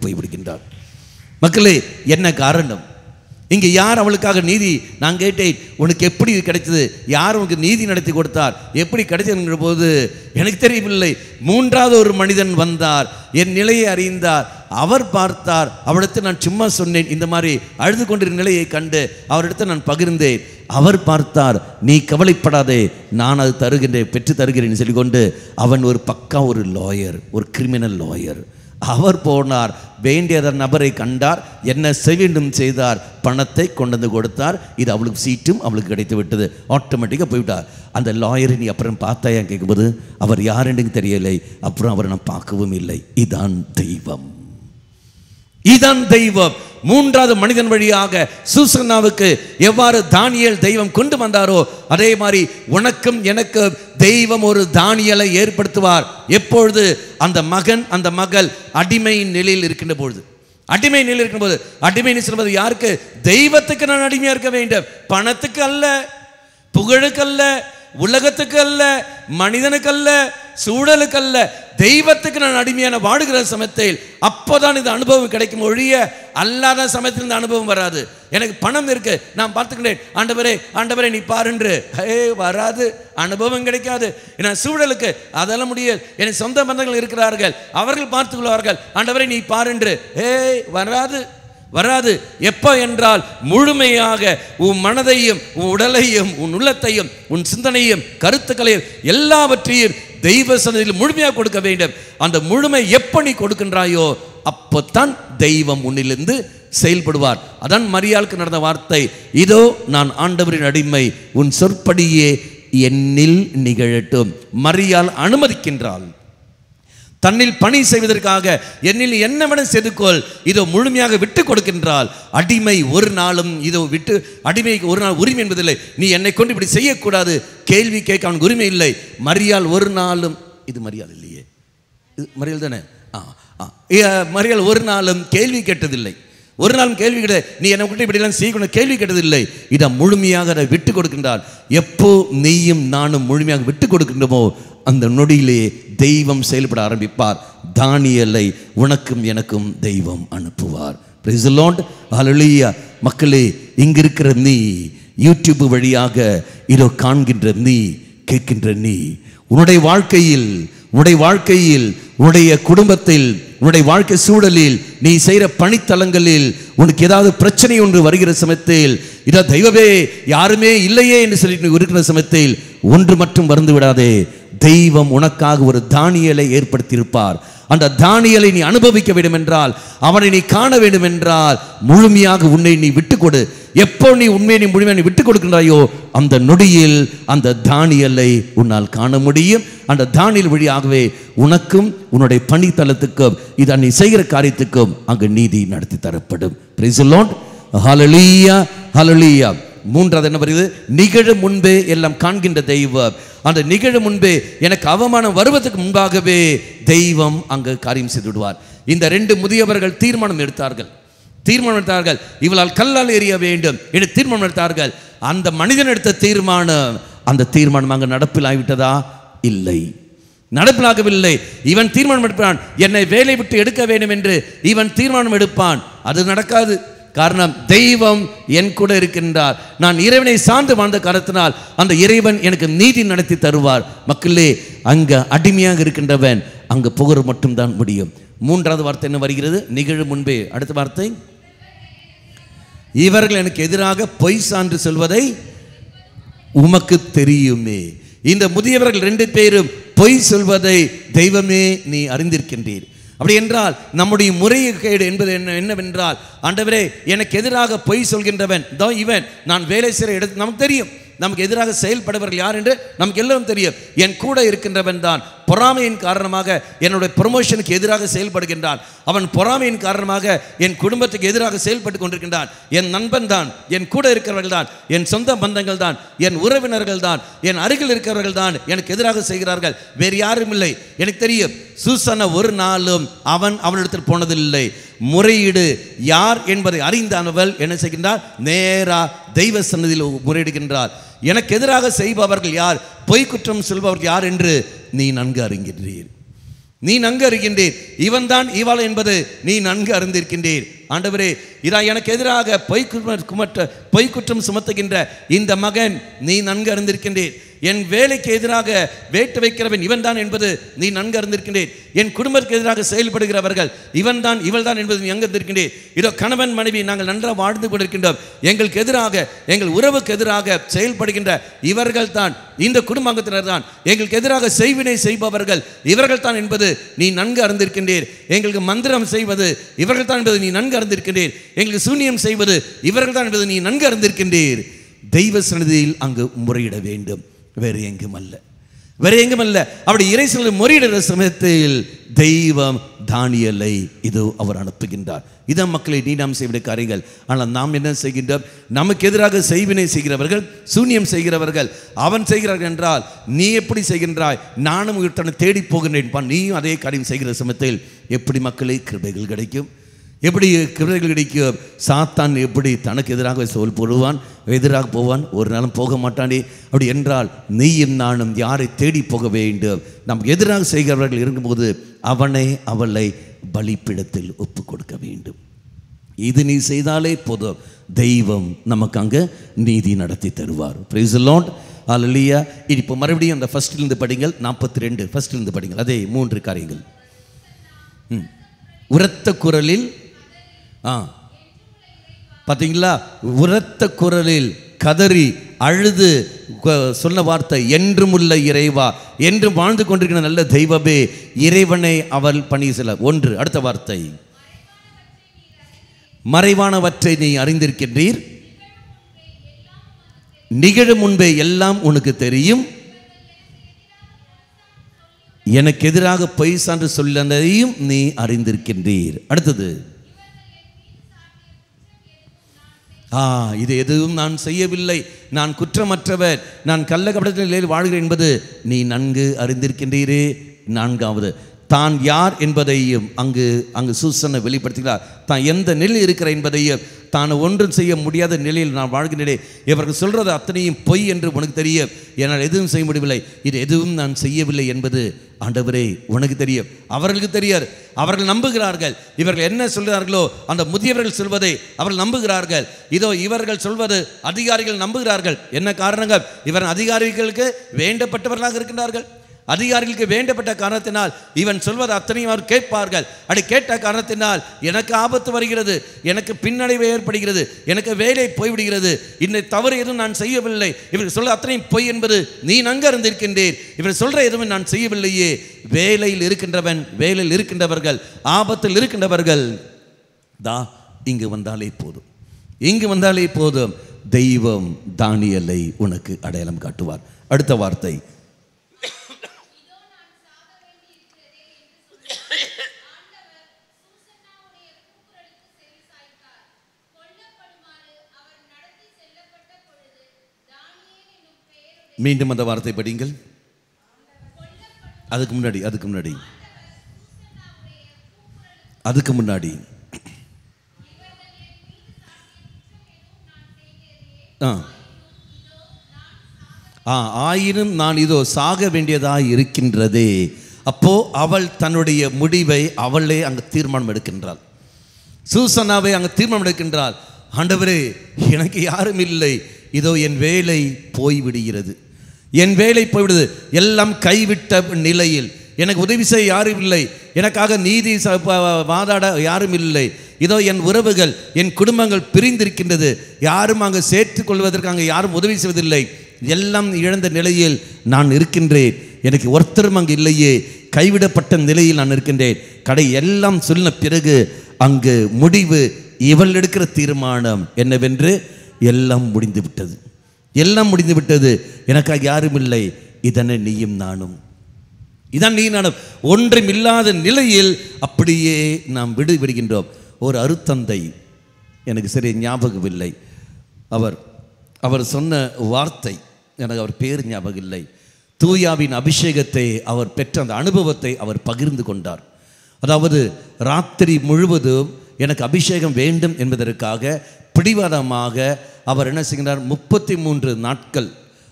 A: போய்விடுகின்றார். மக்களே, என்ன காரணம்? இங்கே யார் அவளுக்காக நீதி? நான் கேட்டேன், உனக்கு எப்படி கிடைத்தது, யார் உனக்கு நீதி நடத்தி கொடுத்தார், எப்படி கிடைச்சதுங்கிற போது எனக்கு தெரியவில்லை. 3வது ஒரு மனிதன் வந்தார், என் நிலையை அறிந்தார், அவர் பார்த்தார். அவரிடத்தில் நான் சும்மா சொன்னேன், இந்த மாதிரி அழுது கொண்டிருந்த நிலையை கண்டு அவரிடத்தில் நான் பகிர்ந்தேன். அவர் பார்த்தார், நீ கவலைப்படாதே, நான் அது தருகின்றேன், பெற்று தருகிறேன் சொல்லிக்கொண்டு, அவன் ஒரு பக்கா ஒரு லாயர், ஒரு கிரிமினல் லாயர். அவர் போனார், வேண்டிய நபரை கண்டார், என்ன செய்ய வேண்டும் செய்தார், பணத்தை கொண்டு வந்து கொடுத்தார். இது அவளுக்கு சீட்டும் அவளுக்கு கிடைத்து விட்டது. ஆட்டோமேட்டிக்காக போய்விட்டார். அந்த லாயரை நீ அப்புறம் பார்த்தாயா கேட்கும்போது, அவர் யார் என்று தெரியலை, அப்புறம் அவரை நான் பார்க்கவும் இல்லை. இதான் தெய்வம், இதான் தெய்வம். 3வது மனிதன் வழியாக சூசன்னாவுக்கு எவ்வாறு தானியேல் தெய்வம் கொண்டு வந்தாரோ, அதே மாதிரி உனக்கும் எனக்கு தெய்வம் ஒரு தானியலை ஏற்படுத்துவார். எப்பொழுது? அந்த மகன் அந்த மகள் அடிமை நிலையில் இருக்கின்ற பொழுது. அடிமை நிலையில் இருக்கின்ற போது, அடிமை சொல்வது யாருக்கு? தெய்வத்துக்கு நான் அடிமையா இருக்க வேண்டும், பணத்துக்கு அல்ல, புகழுக்கு அல்ல, உலகத்துக்கு அல்ல, மனிதனுக்கு அல்ல, சூழலுக்கு அல்ல, தெய்வத்துக்கு நான் அடிமையான வாடுகிற சமயத்தில் அப்போதான் இந்த அனுபவம் கிடைக்கும். ஒழிய அல்லாத சமயத்தில் இந்த அனுபவம் வராது. எனக்கு பணம் இருக்கு, நான் பார்த்துக்கிட்டேன், ஆண்டவரே ஆண்டவரே நீ பாருன்று, வராது, அனுபவம் கிடைக்காது. ஏன்னா சூழலுக்கு அதெல்லாம் முடியாது. எனக்கு சொந்த பந்தங்கள் இருக்கிறார்கள், அவர்கள் பார்த்துக் கொள்வார்கள், ஆண்டவரே நீ பாருன்று, வராது வராது. எப்போ என்றால் முழுமையாக உன் மனதையும் உன் உடலையும் உன் உள்ளத்தையும் உன் சிந்தனையும் கருத்துக்களையும் எல்லாவற்றையும் தெய்வ சன்னதியில் முழுமையாக கொடுக்க வேண்டும். அந்த முழுமை எப்போ நீ கொடுக்கின்றாயோ அப்போத்தான் தெய்வம் உன்னிலிருந்து செயல்படுவார். அதான் மரியாளுக்கு நடந்த வார்த்தை, இதோ நான் ஆண்டவரின் அடிமை, உன் சொற்படியே என்னில் நிகழட்டும். மரியாள் அனுமதிக்கின்றாள், தன்னில் பணி செய்வதற்காக என்னில் என்னவென செதுக்கோள், இதோ முழுமையாக விட்டு கொடுக்கின்றாள். அடிமை ஒரு நாளும் இதோ விட்டு, அடிமைக்கு ஒரு நாள் உரிமை என்பதில்லை. நீ என்னை கொண்டு இப்படி செய்யக்கூடாது, கேள்வி கேட்க அவனுக்கு உரிமை இல்லை. மரியாள் ஒரு நாளும், இது மரியாள் இல்லையே, இது மரியாள் தானே, மரியாள் ஒரு நாளும் கேள்வி கேட்டதில்லை, ஒரு நாளும் கேள்வி கிடையாது, நீ என்னை விட்டு இப்படிலாம் செய்யணும் கேள்வி கேட்டதில்லை. இதை முழுமையாக அதை விட்டு கொடுக்கின்றாள். எப்போ நீயும் நானும் முழுமையாக விட்டு கொடுக்கின்றோமோ அந்த நொடியிலே தெய்வம் செயல்பட ஆரம்பிப்பார். தானியேலை உனக்கும் எனக்கும் தெய்வம் அனுப்புவார். பிரைஸ் தி லார்ட், ஹல்லேலூயா. மக்களே, இங்க இருக்கிற நீ, யூடியூப் வழியாக இதோ காண்கின்ற நீ, கேட்கின்ற நீ, உன்னுடைய வாழ்க்கையில் உன்னுடைய குடும்பத்தில் உன்னுடைய வாழ்க்கை சூழலில் நீ செய்கிற பணித்தலங்களில் உனக்கு ஏதாவது பிரச்சனை ஒன்று வருகிற சமயத்தில், இதோ தெய்வமே யாருமே இல்லையே என்று சொல்லி இருக்கிற சமயத்தில் ஒன்று மட்டும் மறந்து விடாதே, தெய்வம் உனக்காக ஒரு தானியேலை ஏற்படுத்தியிருப்பார். அந்த தானியேலை நீ அனுபவிக்க வேண்டும் என்றால், அவனை நீ காண வேண்டும் என்றால், முழுமையாக உன்னை நீ விட்டுக்கொடு. எப்போ நீ உண்மையை முழுமையை விட்டுக் கொடுக்கின்றாயோ அந்த நொடியில் அந்த தானியலை உன்னால் காண முடியும். அந்த தானியல் வழியாகவே உனக்கும் உன்னுடைய பணித்தளத்துக்கும் இதை நீ செய்கிற காரியத்துக்கும் அங்கு நீதி நடத்தி தரப்படும். Praise the Lord. Hallelujah, hallelujah. மூன்றாவது என்ன வருகிறது? நிகழும் முன்பே எல்லாம் காண்கின்ற தெய்வம். அந்த நிகழும் முன்பே எனக்கு அவமானம் வருவதற்கு முன்பாகவே தெய்வம் அங்கு காரியம் செய்து விடுவார். இந்த 2 முதியவர்கள் தீர்மானம் எடுத்தார்கள். இவளால் கல்லால் எறிய வேண்டும் என்று தீர்மானம் எடுத்தார்கள். அந்த மனிதன் எடுத்த தீர்மானம், அந்த தீர்மானம் அங்கு நடப்பில் ஆகிவிட்டதா? இல்லை, நடப்பிலாகவில்லை. இவன் தீர்மானம் எடுப்பான், என்னை வேலை விட்டு எடுக்க வேண்டும் என்று இவன் தீர்மானம் எடுப்பான். அது நடக்காது. காரணம், தெய்வம் என் கூட இருக்கின்றார். நான் இறைவனை சார்ந்து வாழ்ந்த காரணத்தினால் அந்த இறைவன் எனக்கு நீதி நடத்தி தருவார். மக்களே, அங்க அடிமையாக இருக்கின்றவன் அங்கு புகழ் மட்டும்தான் முடியும். மூன்றாவது வார்த்தை என்ன வருகிறது? நிகழும் முன்பே. அடுத்த வார்த்தை, இவர்கள் எனக்கு எதிராக பொய் சான்று சொல்வதை உமக்கு தெரியுமே. இந்த முதியவர்கள் 2 பேரும் பொய் சொல்வதை தெய்வமே நீ அறிந்திருக்கின்றீர். அப்படி என்றால் நம்முடைய முறைகேடு என்பது என்னவென்றால், ஆண்டவரே எனக்கு எதிராக பொய் சொல்கின்றவன் இவன், நான் வேலை செய்கிற இடத்து நமக்கு தெரியும். நமக்கு எதிராக செயல்படுபவர்கள் யார் என்று நமக்கு எல்லோரும் தெரியும். என் கூட இருக்கின்றவன் தான் பொறாமையின் காரணமாக என்னுடைய ப்ரொமோஷனுக்கு எதிராக செயல்படுகின்றான். அவன் பொறாமையின் காரணமாக என் குடும்பத்துக்கு எதிராக செயல்பட்டு கொண்டிருக்கின்றான். என் நண்பன் தான், என் கூட இருக்கிறவர்கள் தான், என் சொந்த பந்தங்கள் தான், என் உறவினர்கள் தான், என் அருகில் இருக்கிறவர்கள் தான் எனக்கு எதிராக செய்கிறார்கள். வேறு யாரும் இல்லை. எனக்கு தெரியும். சூசன ஒரு நாளும் அவனிடத்தில் போனதில்லை. முறையீடு யார் என்பதை அறிந்தானவள் என்ன செய்கின்றார்? நேரா தெய்வ சன்னதியில் முறையிடுகின்றார். எனக்கு எதிராக செய்பவர்கள் யார், பொய் குற்றம் சொல்பவர்கள் யார் என்று நீ நன்கு அறிகின்றீர். இவன் தான் இவள் என்பது நீ நன்கு அறிந்திருக்கின்றீர். ஆண்டவரே, இதா எனக்கு எதிராக பொய் குற்றம் சுமத்துகின்ற இந்த மகன் நீ நன்கு அறிந்திருக்கின்றீர். என் வேலைக்கு எதிராக வேட்டு வைக்கிறவன் இவன் தான் என்பது நீ நன்கு அறிந்திருக்கின்றேன். என் குடும்பத்துக்கு எதிராக செயல்படுகிறவர்கள் இவன் தான் இவள் தான் என்பது நீ அறிந்திருக்கின்றேன். இதோ கணவன் மனைவி நாங்கள் நன்றாக வாழ்ந்து கொண்டிருக்கின்றோம். எங்களுக்கு எதிராக, எங்கள் உறவுக்கு எதிராக செயல்படுகின்ற இவர்கள் தான், இந்த குடும்பத்தினர் தான், எங்களுக்கு எதிராக செய்வினை செய்பவர்கள் இவர்கள் தான் என்பது நீ நன்கு அறிந்திருக்கின்றீர். எங்களுக்கு மந்திரம் செய்வது இவர்கள் தான் என்பது நீ நன்கு அறிந்திருக்கின்றீர். எங்களுக்கு சூனியம் செய்வது இவர்கள் தான் என்பது நீ நன்கு அறிந்திருக்கின்றீர். தெய்வ சன்னதியில் அங்கு முறையிட வேண்டும், வேறு எங்கும் அல்ல. அப்படி இறைசனில் முறையிடுகிற சமயத்தில் தெய்வம் தானியேலை இதோ அவர் அனுப்புகின்றார். இதான் மக்களை நீ நாம் செய்ய காரியங்கள். ஆனால் நாம் என்ன செய்கின்றோம்? நமக்கு எதிராக செய்வினை செய்கிறவர்கள், சூன்யம் செய்கிறவர்கள் அவன் செய்கிறார்கள் என்றால் நீ எப்படி செய்கின்றாய்? நானும் உயிர்த்தனை தேடி போகின்றேன். நீயும் அதே காரியம் செய்கிற சமயத்தில் எப்படி மக்களை கிருபைகள் கிடைக்கும்? எப்படி கிருபைகள் கிடைக்கும்? சாத்தான் எப்படி தனக்கு எதிராக சொல் போடுவான், எதிராக போவான், ஒரு நாளும் போக மாட்டானே. அப்படி என்றால் நீயும் நானும் யாரை தேடி போக வேண்டும்? நமக்கு எதிராக செய்கிறவர்கள் இருக்கும்போது அவளை பலிப்பீடத்தில் ஒப்பு கொடுக்க வேண்டும். இது நீ செய்தாலே போதும், தெய்வம் நமக்கு அங்கே நீதி நடத்தி தருவார். Praise the Lord. ஹல்லேலூயா. இப்போ மறுபடியும் அந்த ஃபர்ஸ்ட்லேருந்து படிங்கள். 42 ஃபர்ஸ்ட்லேருந்து படிங்கள். அதே 3 காரியங்கள். உரத்த குரலில், பார்த்தீங்களா? உரத்த குரலில் கதறி அழுது சொன்ன வார்த்தை, என்றும் உள்ள இறைவா, என்றும் வாழ்ந்து கொண்டிருக்கிற நல்ல தெய்வமே, இறைவனை அவள் பணி செல்ல. 1. அடுத்த வார்த்தை, மறைவானவற்றை நீ அறிந்திருக்கின்றீர், நிகழும் முன்பே எல்லாம் உனக்கு தெரியும், எனக்கு எதிராக பொய் சான்று சொல்லதையும் நீ அறிந்திருக்கின்றீர். அடுத்தது, இது எதுவும் நான் செய்யவில்லை, நான் குற்றமற்றவர், நான் கள்ளக்கபடத்தில் வாழ்கிறேன் என்பது நீ நன்கு அறிந்திருக்கின்றீரே. 4வது, தான் யார் என்பதையும் அங்கு சூசனை வெளிப்படுத்துகிறார். தான் எந்த நிலையில் இருக்கிற என்பதையும், தான் ஒன்றும் செய்ய முடியாத நிலையில் நான் வாழ்கின்றேன், இவர்கள் சொல்கிறது அத்தனையும் பொய் என்று உனக்கு தெரியும், என்னால் எதுவும் செய்ய முடியவில்லை, இது எதுவும் நான் செய்யவில்லை என்பது ஆண்டவரே உனக்கு தெரியும். அவர்களுக்கு தெரியாது, அவர்கள் நம்புகிறார்கள். இவர்கள் என்ன சொல்கிறார்களோ அந்த முதியவர்கள் சொல்வதை அவர்கள் நம்புகிறார்கள். இதோ இவர்கள் சொல்வது அதிகாரிகள் நம்புகிறார்கள். என்ன காரணங்கள்? இவர்கள் அதிகாரிகளுக்கு வேண்டப்பட்டவர்களாக இருக்கின்றார்கள். அதிகாரிகளுக்கு வேண்டப்பட்ட காரணத்தினால் இவன் சொல்வது அத்தனையும் அவர் கேட்பார்கள். அப்படி கேட்ட காரணத்தினால் எனக்கு ஆபத்து வருகிறது, எனக்கு பின்னடைவு ஏற்படுகிறது, எனக்கு வேலை போய்விடுகிறது, இந்த தவறு எதுவும் நான் செய்யவில்லை, இவர் சொல்ல அத்தனையும் பொய் என்பது நீ நன்கு அறிந்திருக்கின்றீர், இவர் சொல்ற எதுவும் நான் செய்யவில்லையே. வேலையில் இருக்கின்றவன், வேலையில் இருக்கின்றவர்கள், ஆபத்தில் இருக்கின்றவர்கள் இங்கு வந்தாலே போதும். இங்கு வந்தாலே போதும், தெய்வம் தானியேலை உனக்கு அடையாளம் காட்டுவார். அடுத்த வார்த்தை, மீண்டும் அந்த வார்த்தை படிங்கள். அதுக்கு முன்னாடி ஆயினும் நான் இதோ சாக வேண்டியதாக இருக்கின்றதே. அப்போ அவள் தன்னுடைய முடிவை அவளே அங்கு தீர்மானம் எடுக்கின்றாள். சூசன்னாவை அங்கு தீர்மானம் எடுக்கின்றாள். ஆண்டவரே, எனக்கு யாரும் இல்லை, இதோ என் வேலை போய்விடுகிறது, என் வேலை போய்விடுது, எல்லாம் கைவிட்ட நிலையில் எனக்கு உதவி செய்ய யாரும் இல்லை, எனக்காக நீதி வாதாட யாரும் இல்லை, இதோ என் உறவுகள் என் குடும்பங்கள் பிரிந்திருக்கின்றது, யாரும் அங்கு சேர்த்துக்கொள்வதற்கு அங்கே யாரும் உதவி செய்வதில்லை, எல்லாம் இழந்த நிலையில் நான் இருக்கின்றேன், எனக்கு ஒருத்தரும் அங்கு இல்லையே, கைவிடப்பட்ட நிலையில் நான் இருக்கின்றேன். கடை எல்லாம் சொன்ன பிறகு அங்கு முடிவு, இவள் எடுக்கிற தீர்மானம் என்னவென்று, எல்லாம் முடிந்து விட்டது, எல்லாம் முடிந்து விட்டது, எனக்காக யாரும் இல்லை, இதனை நீயும் நானும், இதான் நீ நானும் ஒன்றும் இல்லாத நிலையில் அப்படியே நாம் விடுகின்றோம். ஒரு அருத்தந்தை, எனக்கு சரி ஞாபகம் இல்லை, அவர் சொன்ன வார்த்தை, எனக்கு அவர் பேர் ஞாபகம் இல்லை, தூயாவின் அபிஷேகத்தை அவர் பெற்ற அந்த அனுபவத்தை அவர் பகிர்ந்து கொண்டார். அதாவது ராத்திரி முழுவதும் எனக்கு அபிஷேகம் வேண்டும் என்பதற்காக பிடிவாதமாக அவர் என்ன செய்கிறார், 33 நாட்கள்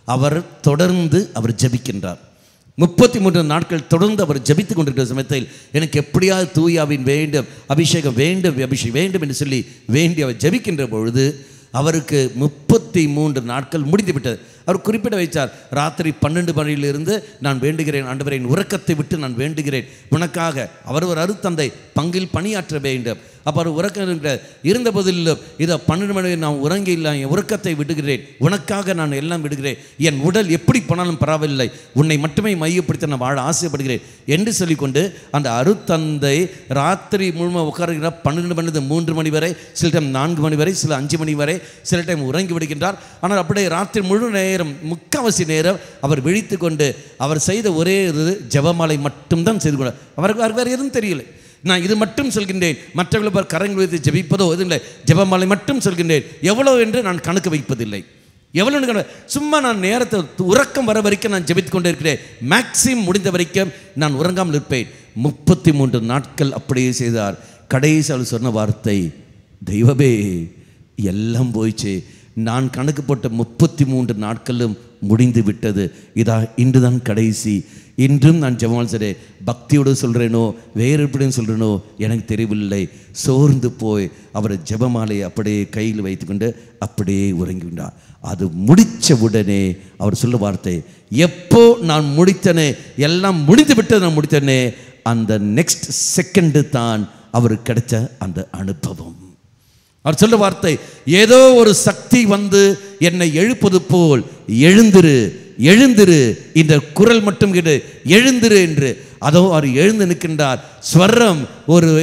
A: அவர் தொடர்ந்து ஜபிக்கின்றார். 33 நாட்கள் தொடர்ந்து அவர் ஜபித்து கொண்டிருக்கிற சமயத்தில் எனக்கு எப்படியாவது தூயாவின் வேண்டும், அபிஷேகம் வேண்டும், அபிஷேகம் வேண்டும் என்று சொல்லி வேண்டி அவர் ஜபிக்கின்ற பொழுது அவருக்கு 33 நாட்கள் முடிந்து விட்டது. அவர் குறிப்பிட வைத்தார், ராத்திரி 12 மணியிலிருந்து நான் வேண்டுகிறேன் ஆண்டவரே, உறக்கத்தை விட்டு நான் வேண்டுகிறேன் உனக்காக. அவர் ஒரு அருத்தந்தை, பங்கில் பணியாற்ற வேண்டும். அப்போ அவர் உறக்கம் இருந்த போதிலும் இதை 12 மணி நான் உறங்கி இல்லை, என் உறக்கத்தை விடுகிறேன், உனக்காக நான் எல்லாம் விடுகிறேன், என் உடல் எப்படி போனாலும் பரவாயில்லை, உன்னை மட்டுமே மையப்படுத்த நான் வாழ ஆசைப்படுகிறேன் என்று சொல்லிக்கொண்டு அந்த அருத்தந்தை ராத்திரி முழுமையாக உட்காருகிறார். 12 மணி 3 மணி வரை, சில டைம் 4 மணி வரை, சில 5 மணி வரை, சில டைம் உறங்கி விடுகின்றார். ஆனால் அப்படியே ராத்திரி முழு நேரம், முக்கால்வாசி நேரம் அவர் விழித்து கொண்டு அவர் செய்த ஒரே இது ஜெபமாலை மட்டும்தான் செய்து கொண்டார். அவருக்கு வேறு எதுவும் தெரியல. நான் இது மட்டும் சொல்கின்றேன், மற்றவர்கள் கரங்கள் வைத்து ஜெபிப்பதோ எதுவும் இல்லை, ஜெபமாலை மட்டும் சொல்கின்றேன். எவ்வளோ என்று நான் கணக்கு வைப்பதில்லை, எவ்வளோ சும்மா நான் நேரத்தை உறக்கம் வர வரைக்கும் நான் ஜெபித்து கொண்டே இருக்கிறேன். மேக்சிமம் முடிந்த வரைக்கும் நான் உறங்காமல் இருப்பேன். 33 நாட்கள் அப்படியே செய்தார். கடைசி அவர் சொன்ன வார்த்தை, தெய்வமே எல்லாம் போயிடுச்சு, நான் கணக்கு போட்ட 33 நாட்களும் முடிந்து விட்டது, இதா இன்றுதான் கடைசி, இன்றும் நான் ஜெபமாலை சரி பக்தியோடு சொல்கிறேனோ வேறு எப்படின்னு சொல்கிறேனோ எனக்கு தெரியவில்லை. சோர்ந்து போய் அவர் ஜெபமாலையை அப்படியே கையில் வைத்துக்கொண்டு அப்படியே உறங்கிவிட்டார். அது முடித்த உடனே அவர் சொல்ல வார்த்தை, எப்போ நான் முடித்தனே, எல்லாம் முடிந்து விட்டது நான் முடித்தனே, அந்த நெக்ஸ்ட் செகண்டு தான் அவருக்கு கிடைச்ச அந்த அனுபவம். அவர் சொல்ல வார்த்தை, ஏதோ ஒரு சக்தி வந்து என்னை எழுப்பது போல், எழுந்திரு எழுந்திரு, இந்த குரல் மட்டும் கேட்டு எழுந்திரு என்று. அதோ அவர் எழுந்து நிற்கின்றார். ஸ்வரம்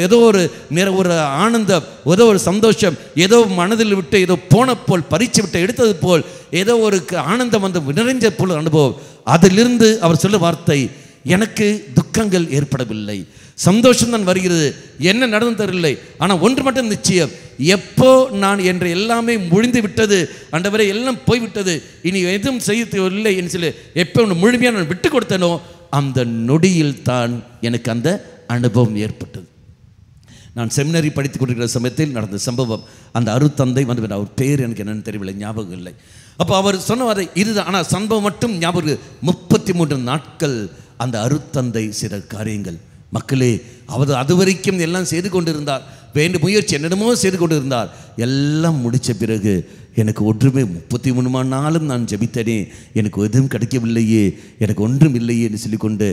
A: ஏதோ ஒரு ஆனந்தம், ஏதோ ஒரு சந்தோஷம், ஏதோ மனதில் விட்டு ஏதோ போன போல், பறிச்சு விட்டு எடுத்தது போல், ஏதோ ஒரு ஆனந்தம் வந்து நிறைஞ்ச போல் அனுபவம். அதிலிருந்து அவர் சொல்ல வார்த்தை, எனக்கு துக்கங்கள் ஏற்படவில்லை, சந்தோஷம்தான் வருகிறது, என்ன நடந்து தரவில்லை. ஆனால் ஒன்று மட்டும் நிச்சயம், எப்போ நான் என்று எல்லாமே முடிந்து விட்டது ஆண்டவரே, எல்லாம் போய்விட்டது, இனி எதுவும் செய்யவில்லை என்று சொல்லி எப்போ ஒன்று முழுமையாக நான் விட்டு கொடுத்தனோ அந்த நொடியில் தான் எனக்கு அந்த அனுபவம் ஏற்பட்டது. நான் செமினரி படித்துக் கொண்டிருக்கிற சமயத்தில் நடந்த சம்பவம். அந்த அருத்தந்தை வந்து, அவர் பேர் எனக்கு என்னென்னு தெரியவில்லை, ஞாபகம் இல்லை. அப்போ அவர் சொன்ன இதுதான். ஆனால் சம்பவம் மட்டும் ஞாபகம். 33 நாட்கள் அந்த அருத்தந்தை சில காரியங்கள், மக்களே, அவர் அது வரைக்கும் எல்லாம் செய்து கொண்டிருந்தார், வேண்டு முயற்சி என்னென்னமோ செய்து கொண்டிருந்தார். எல்லாம் முடித்த பிறகு எனக்கு ஒன்றுமே 33 நாளும் நான் ஜெபித்தனே, எனக்கு எதுவும் கிடைக்கவில்லையே, எனக்கு ஒன்றும் இல்லையே என்று சொல்லிக்கொண்டு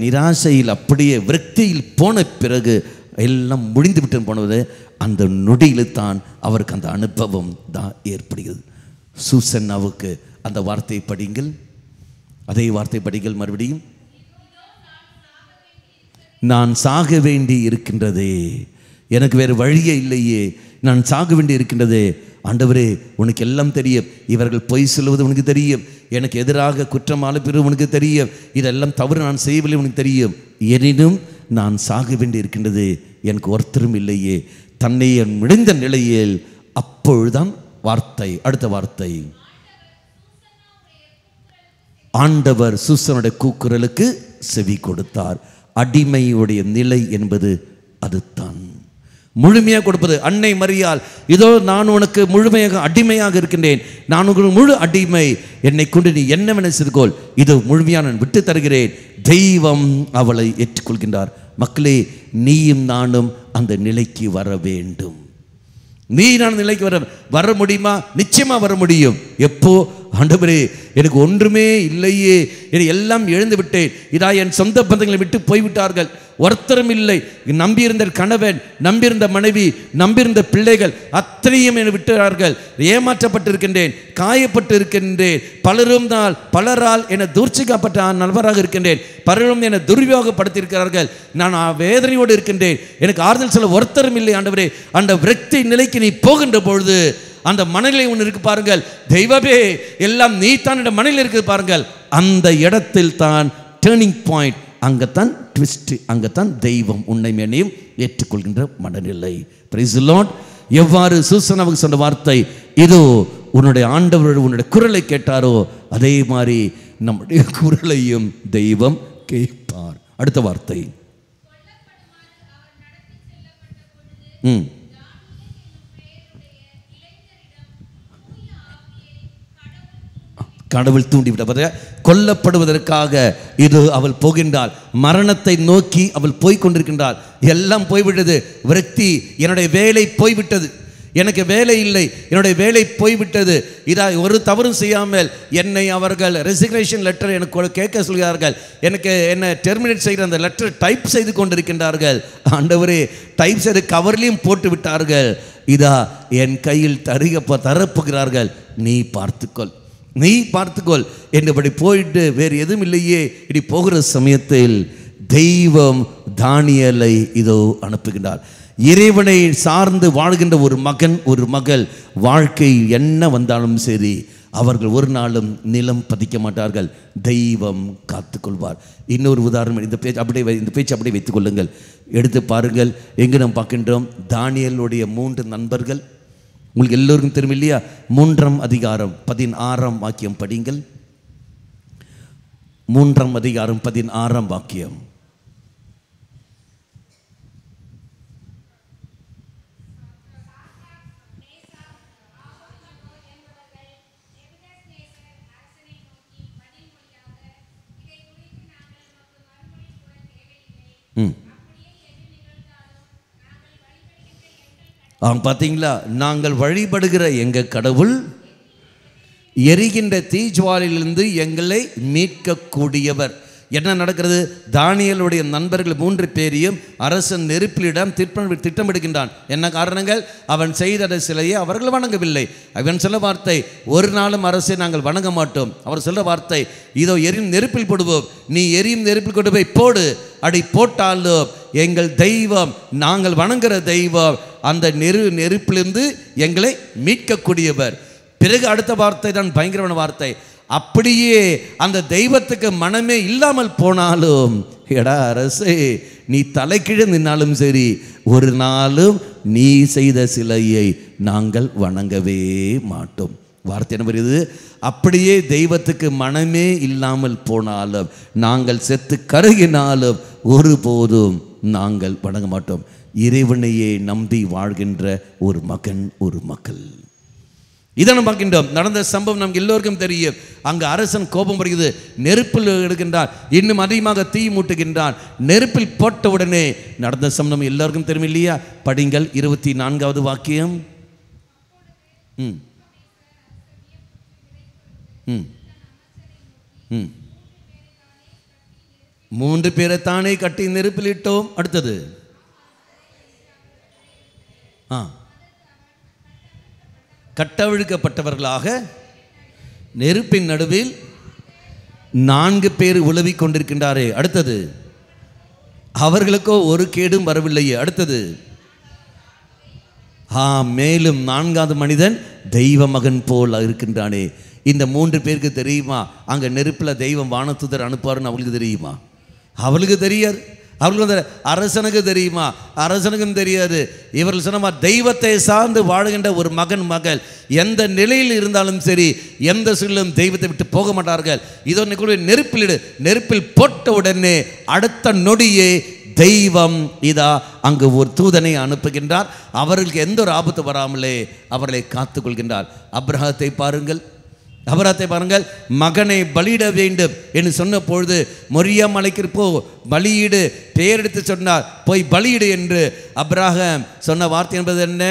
A: நிராசையில் அப்படியே விரக்தியில் போன பிறகு எல்லாம் முடிந்து விட்டு போனது. அந்த நொடியில் தான் அவருக்கு அந்த அனுபவம் தான் ஏற்படுகிறது. சூசன்னாவுக்கு அந்த வார்த்தையை படிங்கள், அதே வார்த்தை படிங்கள் மறுபடியும். நான் சாக வேண்டி இருக்கின்றதே, எனக்கு வேறு வழியே இல்லையே, நான் சாக வேண்டி இருக்கின்றதே, ஆண்டவரே உனக்கு எல்லாம் தெரியும், இவர்கள் பொய் சொல்லுவது உனக்கு தெரியும், எனக்கு எதிராக குற்றம் ஆளுப்பிறது உனக்கு தெரியும், இதெல்லாம் தவறு நான் செய்யவில்லை உனக்கு தெரியும், எனினும் நான் சாக வேண்டி இருக்கின்றது, எனக்கு ஒருத்தரும் இல்லையே. தன்னை முடிந்த நிலையில் அப்பொழுதுதான் வார்த்தை, அடுத்த வார்த்தை, ஆண்டவர் சூசனுடைய கூக்குரலுக்கு செவி கொடுத்தார். அடிமையுடைய நிலை என்பது அதுதான், முழுமையாக கொடுப்பது. அன்னை மரியாள், இதோ நான் உனக்கு முழுமையாக அடிமையாக இருக்கின்றேன், நான் உங்களுக்கு முழு அடிமை, என்னை கொண்டு நீ என்னவென செய்துகொள், இது முழுமையாக நான் விட்டு தருகிறேன். தெய்வம் அவளை ஏற்றுக்கொள்கின்றார். மக்களே, நீயும் நானும் அந்த நிலைக்கு வர வேண்டும். நீ நான் நிலைக்கு வர முடியுமா? நிச்சயமா வர முடியும். எப்போ? ஆண்டவரே எனக்கு ஒன்றுமே இல்லையே, எல்லாம் இழந்து விட்டேன், இதா என் சொந்த பந்தங்களை விட்டு போய்விட்டார்கள், ஒருத்தரும் இல்லை, நம்பியிருந்த கணவன், நம்பியிருந்த மனைவி, நம்பியிருந்த பிள்ளைகள் அத்தனையும் என்னை விட்டார்கள், ஏமாற்றப்பட்டிருக்கின்றேன், காயப்பட்டு இருக்கின்றேன், பலரால் என்னை தூர்ச்சிக்கப்பட்ட நல்வராக இருக்கின்றேன், பலரும் என்னை துர்வியோகப்படுத்தியிருக்கிறார்கள், நான் வேதனையோடு இருக்கின்றேன், எனக்கு ஆறுதல் சொல்ல ஒருத்தரும் இல்லை. ஆண்டவரே, அந்த விரக்தி நிலைக்கு நீ போகின்ற பொழுது அந்த மனநிலை ஒன்று இருக்கு பாருங்கள், தெய்வமே எல்லாம் நீ தான் மனநிலை இருக்குது பாருங்கள், அந்த இடத்தில் தான் டேர்னிங் பாயிண்ட், அங்கத்தான் ட்விஸ்ட், அங்கத்தான் தெய்வம் உன்னை மேனையும் ஏற்றுக்கொள்கின்ற மனநிலை. Price the Lord. எவ்வாறு சூசனாவுக்கு சொன்ன வார்த்தை, இதோ உன்னுடைய ஆண்டவர் உன்னுடைய குரலை கேட்டாரோ அதே மாதிரி நம்முடைய குரலையும் தெய்வம் கேட்பார். அடுத்த வார்த்தை, கடவுள் தூண்டிவிட்ட கொல்லப்படுவதற்காக இது அவள் போகின்றாள், மரணத்தை நோக்கி அவள் போய்கொண்டிருக்கின்றாள். எல்லாம் போய்விட்டது, விரக்தி, என்னுடைய வேலை போய்விட்டது, எனக்கு வேலை இல்லை, என்னுடைய வேலை போய்விட்டது, இதா ஒரு தவறும் செய்யாமல் என்னை அவர்கள் ரெசிக்னேஷன் லெட்டர் எனக்கு கேட்க சொல்கிறார்கள், என்னை டெர்மினேட் செய்கிற அந்த லெட்டர் டைப் செய்து கொண்டிருக்கின்றார்கள். ஆண்டவரே, டைப் செய்து கவர்லையும் போட்டு விட்டார்கள், இதா என் கையில் தரப்புகிறார்கள், நீ பார்த்துக்கொள், நீ பார்த்துக்கொள் என்றபடி போயிட்டு வேறு எதுவும் இல்லையே. இப்படி போகிற சமயத்தில் தெய்வம் தானியேலை இதோ அனுப்புகின்றார். இறைவனை சார்ந்து வாழ்கின்ற ஒரு மகன் ஒரு மகள் வாழ்க்கை என்ன வந்தாலும் சரி, அவர்கள் ஒரு நாளும் நிலம் பதிக்க மாட்டார்கள், தெய்வம் காத்துக்கொள்வார். இன்னொரு உதாரணம், இந்த பேச்சு அப்படியே வைத்துக் கொள்ளுங்கள், எடுத்து பாருங்கள். எங்கு நாம் பார்க்கின்றோம், தானியேலுடைய 3 நண்பர்கள், உங்களுக்கு எல்லோருக்கும் தெரியும் இல்லையா? 3ஆம் அதிகாரம் 16ஆம் வாக்கியம் படிங்கள். 3ஆம் அதிகாரம் 16ஆம் வாக்கியம். பார்த்தீங்களா, நாங்கள் வழிபடுகிற எங்கள் கடவுள் எரிகின்ற தீஜ்வாலிலிருந்து எங்களை மீட்கக்கூடியவர். என்ன நடக்கிறது? தானியேலுடைய நண்பர்கள் 3 பேரையும் அரசன் நெருப்பிலிடம் திட்டமிடுகின்றான். என்ன காரணங்கள்? அவன் செய்த சிலையை அவர்கள் வணங்கவில்லை. அவன் சொல்ல வார்த்தை, ஒரு நாளும் அரசை நாங்கள் வணங்க மாட்டோம். அவர் சொல்ல வார்த்தை, இதோ எரியும் நெருப்பில் போடுவோம், நீ எரியும் நெருப்பில் கொண்டு போய் போடு, அடி போட்டாலும் எங்கள் தெய்வம், நாங்கள் வணங்குகிற தெய்வம் அந்த நெருப்பிலிருந்து எங்களை மீட்கக்கூடியவர். பிறகு அடுத்த வார்த்தை தான் பயங்கரமான வார்த்தை, அப்படியே அந்த தெய்வத்துக்கு மனமே இல்லாமல் போனாலும், எடா அரசே, நீ தலைக்கீழ நின்னாலும் சரி, ஒரு நாளும் நீ செய்த சிலையை நாங்கள் வணங்கவே மாட்டோம். வார்த்தை என்ன வருது? அப்படியே தெய்வத்துக்கு மனமே இல்லாமல் போனாலும், நாங்கள் செத்து கருகினாலும் ஒருபோதும் நாங்கள் வணங்க மாட்டோம். இறைவனையே நம்பி வாழ்கின்ற ஒரு மகன் ஒரு மகள். இதை நம்ம பார்க்கின்றோம். நடந்த சம்பவம் நமக்கு எல்லோருக்கும் தெரியும். அங்கு அரசன் கோபம் வருகிறது, நெருப்பில் எடுக்கின்றான், இன்னும் அதிகமாக தீ மூட்டுகின்றான். நெருப்பில் போட்ட உடனே நடந்த சம்பவம் எல்லாருக்கும் தெரியும் இல்லையா? படிங்கள் 24வது வாக்கியம். 3 பேரை தானே கட்டி நெருப்பில் இட்டோம். அடுத்தது கட்டவிழ்க்கப்பட்டவர்களாக நெருப்பின் நடுவில் 4 பேர் உலவிக் கொண்டிருக்கின்றாரே. அடுத்தது அவர்களுக்கோ ஒரு கேடும் வரவில்லையே. அடுத்தது மேலும் 4வது மனிதன் தெய்வ மகன் போல் இருக்கின்றானே. இந்த 3 பேருக்கு தெரியுமா அங்கே நெருப்பில் தெய்வம் வானதூதர் அனுப்புவாருன்னு அவளுக்கு தெரியுமா? அவளுக்கு தெரியாது. அவர்களுக்கு அரசனுக்கு தெரியுமா? அரசனுக்கும் தெரியாது. இவர்கள் சொன்ன தெய்வத்தை சார்ந்து வாழுகின்ற ஒரு மகன் மகள் எந்த நிலையில் இருந்தாலும் சரி, எந்த சூழலும் தெய்வத்தை விட்டு போக மாட்டார்கள். இதோ நெருப்பில் நெருப்பில் போட்ட உடனே அடுத்த நொடியே தெய்வம் இதா அங்கு ஒரு தூதனை அனுப்புகின்றார். அவர்களுக்கு எந்த ஒரு ஆபத்து வராமலே அவர்களை காத்துக்கொள்கின்றார். அப்ரஹாத்தை பாருங்கள், மகனை பலியிட வேண்டும் என்று சொன்ன பொழுது மொரியா மலைக்கு போ பலியிடு, பெயரெடுத்து சொன்னார், போய் பலியிடு என்று. அப்ராஹாம் சொன்ன வார்த்தை என்பது என்ன?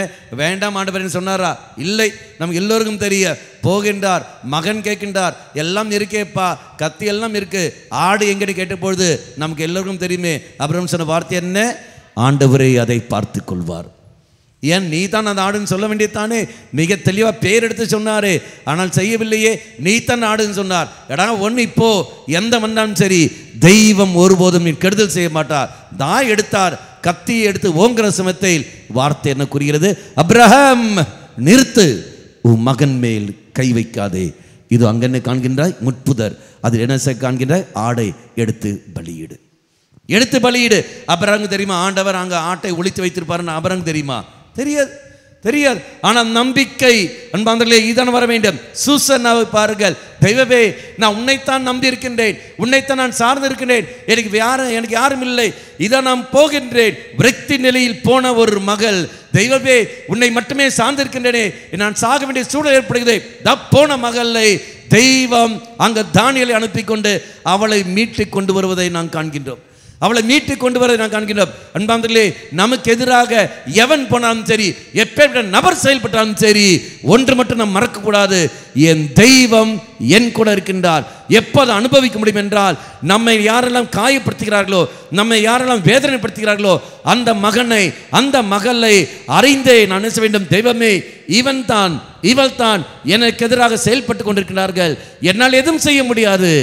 A: வேண்டாம் ஆண்டவர் என்று சொன்னாரா? இல்லை, நமக்கு எல்லோருக்கும் தெரிய போகின்றார். மகன் கேட்கின்றார், எல்லாம் இருக்கேப்பா, கத்தி எல்லாம் இருக்கு, ஆடு எங்கன்னு கேட்ட பொழுது நமக்கு எல்லோருக்கும் தெரியுமே அப்ராஹாம் சொன்ன வார்த்தை என்ன? ஆண்டவரே அதை பார்த்து கொள்வார். ஏன் நீ தான் அந்த ஆடுன்னு சொல்ல வேண்டியதானே? மிக தெளிவாக பேர் எடுத்து சொன்னாரே, ஆனால் செய்யவில்லையே. நீ தான் ஆடுன்னு சொன்னார். எடா ஒன்று இப்போ எந்த வந்தாலும் சரி, தெய்வம் ஒருபோதும் நீ கெடுதல் செய்ய மாட்டார். தாய் எடுத்தார், கத்தியை எடுத்து ஓங்கிற சமயத்தில் வார்த்தை என்ன கூறுகிறது? அப்ரஹாம் நிறுத்து, உன் மகன் மேல் கை வைக்காதே. இது அங்கென்ன காண்கின்றாய்? முட்புதர். அதில் என்ன காண்கின்றாய்? ஆடை எடுத்து பலியிடு, எடுத்து பலியிடு. அப்ரஹாமுக்கு தெரியுமா ஆண்டவர் அங்கே ஆட்டை ஒளித்து வைத்திருப்பாருன்னு? அப்ரஹாமுக்கு தெரியுமா? தெரியாது. ஆனால் நம்பிக்கை அன்பாந்தர்களே இதான் வர வேண்டும். சூசன்னாவை பாருங்கள், தெய்வமே நான் உன்னைத்தான் நம்பி இருக்கின்றேன், உன்னைத்தான் நான் சார்ந்து இருக்கின்றேன், எனக்கு யாரும் இல்லை, இதை நான் போகின்றேன். விரக்தி நிலையில் போன ஒரு மகள், தெய்வமே உன்னை மட்டுமே சார்ந்திருக்கின்றேனே, நான் சாக வேண்டிய சூழல் ஏற்படுகிறது. போன மகளை தெய்வம் அங்க தானியேலை அனுப்பி கொண்டு அவளை மீட்டு கொண்டு வருவதை நாம் காண்கின்றோம். அன்பாந்தர்களே, நமக்கு எதிராக எவன் போனாலும் சரி, எப்பேற்பட்ட நபர் செயல்பட்டாலும் சரி, ஒன்று மட்டும் நாம் மறக்க கூடாது, என் தெய்வம் என் கூட இருக்கின்றார். எப்போது அனுபவிக்க முடியும் என்றால், நம்மை யாரெல்லாம் காயப்படுத்துகிறார்களோ, நம்மை யாரெல்லாம் வேதனைப்படுத்துகிறார்களோ, அந்த மகனை அந்த மகளை அறிந்தே நான் நினைச்ச வேண்டும், தெய்வமே இவன் தான் இவள் தான் எனக்கு எதிராக செயல்பட்டு கொண்டிருக்கிறார்கள், என்னால் எதுவும் செய்ய முடியாது,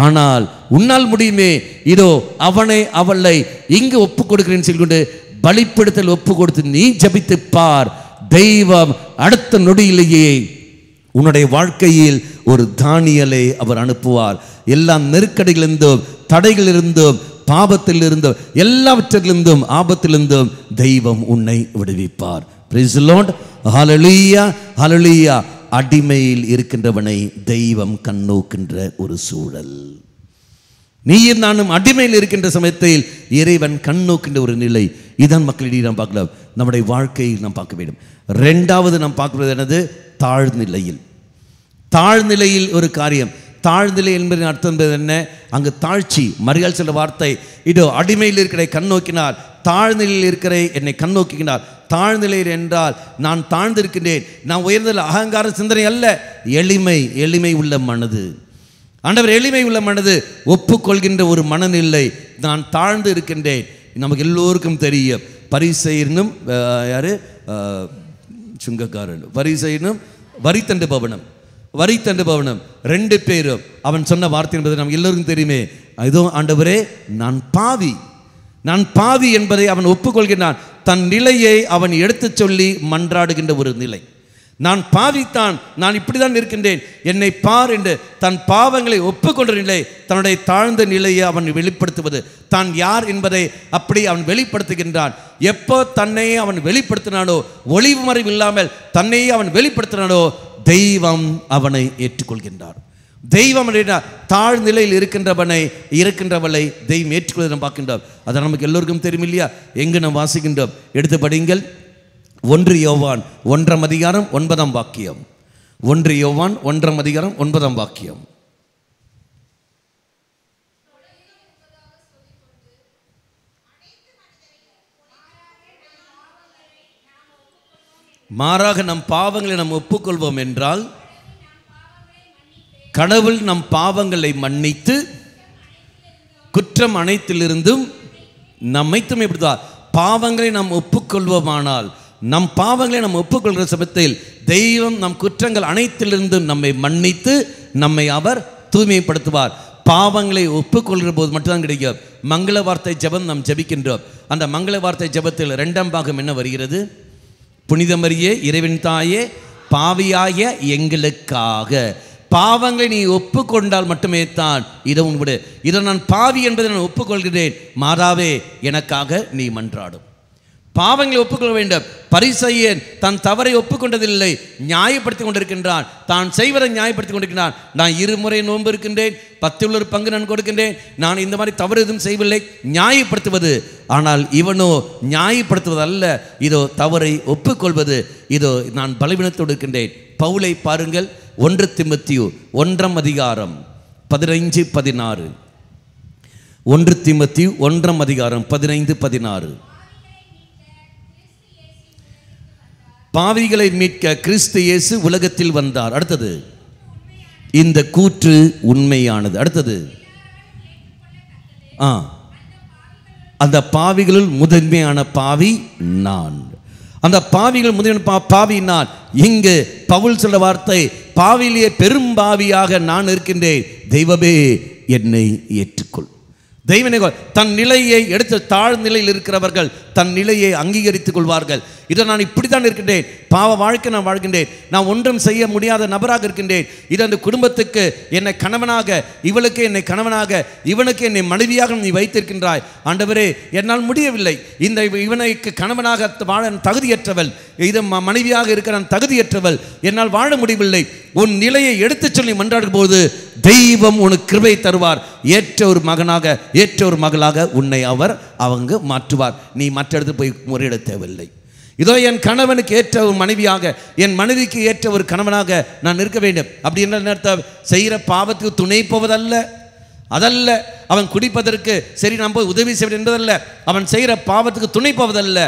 A: ஆனால் உன்னால் முடியுமே, இதோ அவனை அவளை இங்கு ஒப்பு கொடுக்கிறேன்னு சொல்லிக்கொண்டு பலிப்படுத்தல் ஒப்பு கொடுத்து நீ ஜபித்து பார். தெய்வம் அடுத்த நொடியிலேயே உன்னுடைய வாழ்க்கையில் ஒரு தானியலை அவர் அனுப்புவார். எல்லா நெருக்கடிகளிலிருந்தும், தடைகளிலிருந்தும், பாவத்தில் இருந்தும், எல்லாவற்றிலிருந்தும், ஆபத்திலிருந்தும் தெய்வம் உன்னை விடுவிப்பார். Price the Lord. ஹல்லேலூயா, ஹல்லேலூயா. அடிமையில் இருக்கின்றவனை தெய்வம் கண்ணோக்கின்ற ஒரு சூழல். நீயும் நானும் அடிமையில் இருக்கின்ற சமயத்தில் இறைவன் கண்ணோக்கின்ற ஒரு நிலை. இதான் மக்களிடையே நாம் பார்க்கலாம், நம்முடைய வாழ்க்கையில் நாம் பார்க்க வேண்டும். 2வது நாம் பார்க்கிறது என்னது? தாழ்நிலையில் ஒரு காரியம். தாழ்நிலை என்பதன் அர்த்தம் என்பது என்ன? அங்கு தாழ்ச்சி. மரியாள் சொல்ற வார்த்தை, இதோ அடிமையில் இருக்கிற கண்ணோக்கினார், தாழ்நிலையில் இருக்கிற என்னை கண்ணோக்கினார். தாழ்நிலையில் என்றால் நான் தாழ்ந்திருக்கின்றேன், நான் உயர்ந்த அகங்கார சிந்தனை அல்ல, எளிமை உள்ள மனது. ஆண்டவர் எளிமை உள்ள மனது, ஒப்புக்கொள்கின்ற ஒரு மனநிலை. நான் தாழ்ந்து இருக்கின்றேன். நமக்கு எல்லோருக்கும் தெரியும், பரிசேயனும் யாரு சுங்கக்காரன், பரிசேயனும் வரித்தண்டு பவனம் 2 பேரும் அவன் சொன்ன வார்த்தை என்பது நமக்கு எல்லோருக்கும் தெரியுமே. இதோ ஆண்டவரே நான் பாவி என்பதை அவன் ஒப்புக்கொள்கிறான். தன் நிலையை அவன் எடுத்து சொல்லி மன்றாடுகின்ற ஒரு நிலை. நான் பாவித்தான், நான் இப்படிதான் இருக்கின்றேன், என்னை பார் என்று தன் பாவங்களை ஒப்புக்கொண்ட நிலை, தன்னுடைய தாழ்ந்த நிலையை அவன் வெளிப்படுத்துவது. தான் யார் என்பதை அப்படி அவன் வெளிப்படுத்துகின்றான். எப்போ தன்னையே அவன் வெளிப்படுத்தினானோ, ஒளிவு மறைவு இல்லாமல் தன்னையே அவன் வெளிப்படுத்தினானோ, தெய்வம் அவனை ஏற்றுக்கொள்கின்றார். தெய்வம் தாழ்நிலையில் இருக்கின்றவளை தெய்வம் ஏற்றுக்கொள்வதை நாம் பார்க்கின்றோம். அதை நமக்கு எல்லோருக்கும் தெரியும் இல்லையா? எங்கு நாம் வாசிக்கின்றோம்? எடுத்து படிங்கள். 1 யோவான் 1ஆம் அதிகாரம் 9ஆம் வாக்கியம். 1 யோவான் 1ஆம் அதிகாரம் 9ஆம் வாக்கியம். மாறாக நம் பாவங்களை நாம் ஒப்புக்கொள்வோம் என்றால், கடவுள் நம் பாவங்களை மன்னித்து குற்றம் அனைத்திலிருந்தும் நம்மை தூய்மைப்படுத்துவார். பாவங்களை நாம் ஒப்புக்கொள்வோமானால், நம் பாவங்களை நாம் ஒப்புக்கொள்கிற சமயத்தில் தெய்வம் நம் குற்றங்கள் அனைத்திலிருந்தும் நம்மை மன்னித்து நம்மை அவர் தூய்மைப்படுத்துவார். பாவங்களை ஒப்புக்கொள்கிற போது மட்டும்தான் கிடைக்கும். மங்கள வார்த்தை ஜெபம் நாம் ஜெபிக்கின்றோம். அந்த மங்கள வார்த்தை ஜெபத்தில் 2ஆம் பாகம் என்ன வருகிறது? புனித மரியே இறைவன் தாயே, பாவியாய எங்களுக்காக. பாவங்களை நீ ஒப்புக்கொண்டால் மட்டுமே தான் இதை நான் பாவி என்பதை நான் ஒப்புக்கொள்கிறேன், மாதாவே எனக்காக நீ மன்றாடும். பாவங்களை ஒப்புக்கொள்ள வேண்டும். பரிசேயன் தன் தவறை ஒப்புக்கொண்டதில்லை, நியாயப்படுத்திக் கொண்டிருக்கின்றான். தான் செய்வதை நியாயப்படுத்திக் கொண்டிருக்கிறான். நான் 2 முறை நோன்பு இருக்கின்றேன், 10 பங்கு நான் கொடுக்கின்றேன், நான் இந்த மாதிரி தவறு எதுவும் செய்யவில்லை, நியாயப்படுத்துவது. ஆனால் இவனோ நியாயப்படுத்துவது அல்ல, இதோ தவறை ஒப்புக்கொள்வது. இதோ நான் பலவீனத்தோடு இருக்கின்றேன். பவுலை பாருங்கள், 1 தீமோத்தேயு 1 அதிகாரம் 15-16. 1 தீமோத்தேயு 1 அதிகாரம் 15-16. பாவிகளை மீட்க கிறிஸ்து இயேசு உலகத்தில் வந்தார். அடுத்தது, இந்த கூற்று உண்மையானது. அடுத்தது, அந்த பாவிகளுள் முதன்மையான பாவி நான். அந்த பாவிகள் முதன்மையான பாவி நான். இங்கு பவுல் சொல்ற வார்த்தை, பாவியிலேயே பெரும் பாவியாக நான் இருக்கின்றேன், தெய்வமே என்னை ஏற்றுக்கொள். தெய்வனை தன் நிலையை எடுத்து, தாழ்நிலையில் இருக்கிறவர்கள் தன் நிலையை அங்கீகரித்துக் கொள்வார்கள். இதை நான் இப்படித்தான் இருக்கின்றேன், பாவ வாழ்க்கை நான் வாழ்கின்றேன், நான் ஒன்றும் செய்ய முடியாத நபராக இருக்கின்றேன். இது அந்த குடும்பத்துக்கு என்னை கணவனாக, இவளுக்கு என்னை கணவனாக, இவனுக்கு என்னை மனைவியாக நீ வைத்திருக்கின்றாய். ஆண்டவரே என்னால் முடியவில்லை, இந்த இவனுக்கு கணவனாக வாழ தகுதியற்றவள், இது மனைவியாக இருக்கிற நான் தகுதியற்றவள், என்னால் வாழ முடியவில்லை. உன் நிலையை எடுத்துச் சொல்லி மன்றாடும் போது தெய்வம் உனக்கு கிருபை தருவார். ஏற்ற ஒரு மகனாக, ஏற்ற ஒரு மகளாக உன்னை அவங்க மாற்றுவார். நீ மற்ற இடத்துல போய் முறையிட தேவையில்லை. இதோ என் கணவனுக்கு ஏற்ற ஒரு மனைவியாக, என் மனைவிக்கு ஏற்ற ஒரு கணவனாக நான் இருக்க வேண்டும். அப்படி என்ன அர்த்தம்? செய்கிற பாவத்துக்கு துணை போவதல்ல, அதல்ல. அவன் குடிப்பதற்கு சரி நாம் போய் உதவி செய்வது என்பதல்ல. அவன் செய்கிற பாவத்துக்கு துணை போவதல்ல.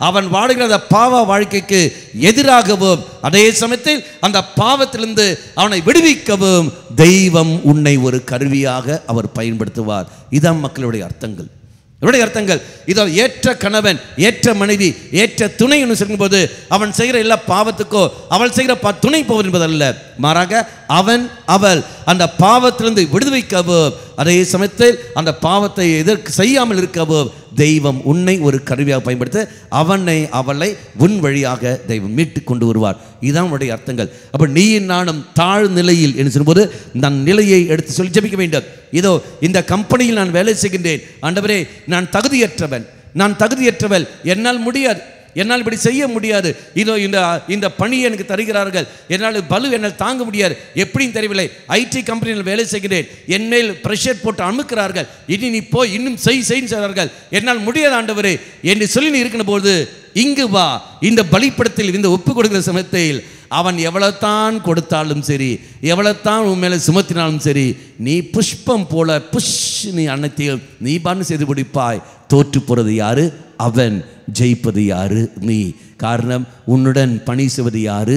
A: அவன் வாடுகிற அந்த பாவ வாழ்க்கைக்கு எதிராகவும், அதே சமயத்தில் அந்த பாவத்திலிருந்து அவனை விடுவிக்கவும் தெய்வம் உன்னை ஒரு கருவியாக அவர் பயன்படுத்துவார். இதான் மக்களுடைய அர்த்தங்கள். இவருடைய அர்த்தங்கள் இதோ ஏற்ற கணவன், ஏற்ற மனைவி, ஏற்ற துணை என்று சொல்லும்போது அவன் செய்கிற எல்லா பாவத்துக்கோ அவள் செய்கிற துணை போவது என்பதல்ல, மாறாக அவன் அவள் அந்த பாவத்திலிருந்து விடுவிக்கவும், அதே சமயத்தில் அந்த பாவத்தை எதற்கு செய்யாமல் இருக்கவும் தெய்வம் உன்னை ஒரு கருவியாக பயன்படுத்த அவளை உன் வழியாக தெய்வம் மீட்டு கொண்டு வருவார். இதுதான் உன்னுடைய அர்த்தங்கள். அப்போ நீயும் நானும் தாழ்நிலையில் என்று சொல்லும்போது தன் நிலையை எடுத்து சொல்லி ஜெபிக்க வேண்டும். இதோ இந்த கம்பெனியில் நான் வேலை செய்கின்றேன், ஆண்டவரே நான் தகுதியற்றவன், நான் தகுதியற்றவள், என்னால் முடியாது, என்னால் இப்படி செய்ய முடியாது, இதோ இந்த பணியை எனக்கு தருகிறார்கள், என்னால் தாங்க முடியாது, எப்படின்னு தெரியவில்லை, ஐடி கம்பெனியில் வேலை செய்கிறேன், என் மேல் ப்ரெஷர் போட்டு அமுக்கிறார்கள், இனி நீ போய் இன்னும் செய்கிறார்கள், என்னால் முடியாது ஆண்டவரே என்று சொல்லி நீ இருக்கிற போது இங்கு வா. இந்த பலிப்படத்தில் இந்த ஒப்பு கொடுக்கிற சமயத்தில் அவன் எவ்வளவுதான் கொடுத்தாலும் சரி, எவ்வளவுதான் உன் மேலே சுமத்தினாலும் சரி, நீ புஷ்பம் போல நீ அனைத்தையும் நீ பான்னு செய்து முடிப்பாய். தோற்று போறது யாரு? அவன். ஜெயிப்பது யாரு? நீ. காரணம், உன்னுடன் பணி செய்வது யாரு?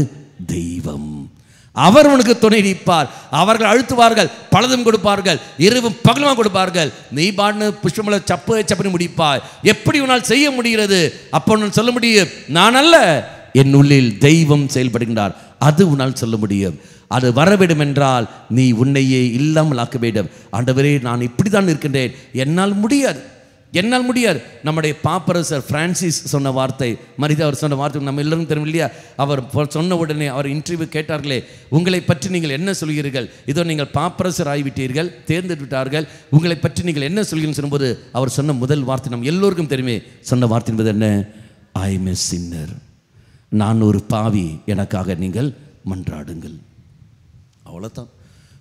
A: தெய்வம். அவர் உனக்கு துணை நிற்பார். அவர்கள் அழுத்துவார்கள், பலதும் கொடுப்பார்கள், இரவும் பகலுமா கொடுப்பார்கள். நீ பான்னு புஷ்பமலை சப்புன்னு முடிப்பாய். எப்படி உன்னால் செய்ய முடிகிறது? அப்போ நான் சொல்ல முடியும், நான் அல்ல, என் உள்ளில் தெய்வம் செயல்படுகின்றார். அது உன்னால் சொல்ல முடியும். அது வர வேண்டும் என்றால் நீ உன்னையே இல்லாமல் ஆக்க வேண்டும். ஆண்டவரே நான் இப்படி தான் இருக்கின்றேன், என்னால் முடியாது, என்னால் முடியாது. நம்முடைய பாப்பரசர் பிரான்சிஸ் சொன்ன வார்த்தை, மரியாதை அவர் சொன்ன வார்த்தை நம்ம எல்லாரும் தெரியும் இல்லையா? அவர் சொன்ன உடனே அவர் இன்டர்வியூ கேட்டார்களே, உங்களை பற்றி நீங்கள் என்ன சொல்கிறீர்கள்? இதோ நீங்கள் பாப்பரசர் ஆகிவிட்டீர்கள், தேர்ந்தெடுத்து விட்டார்கள், உங்களை பற்றி நீங்கள் என்ன சொல்கிறீங்கன்னு சொல்லும்போது அவர் சொன்ன முதல் வார்த்தை நம்ம எல்லோருக்கும் தெரியுமே. சொன்ன வார்த்தை என்பது என்ன? I am a sinner. நான் ஒரு பாவி, எனக்காக நீங்கள் மன்றாடுங்கள். அவ்வளோதான்.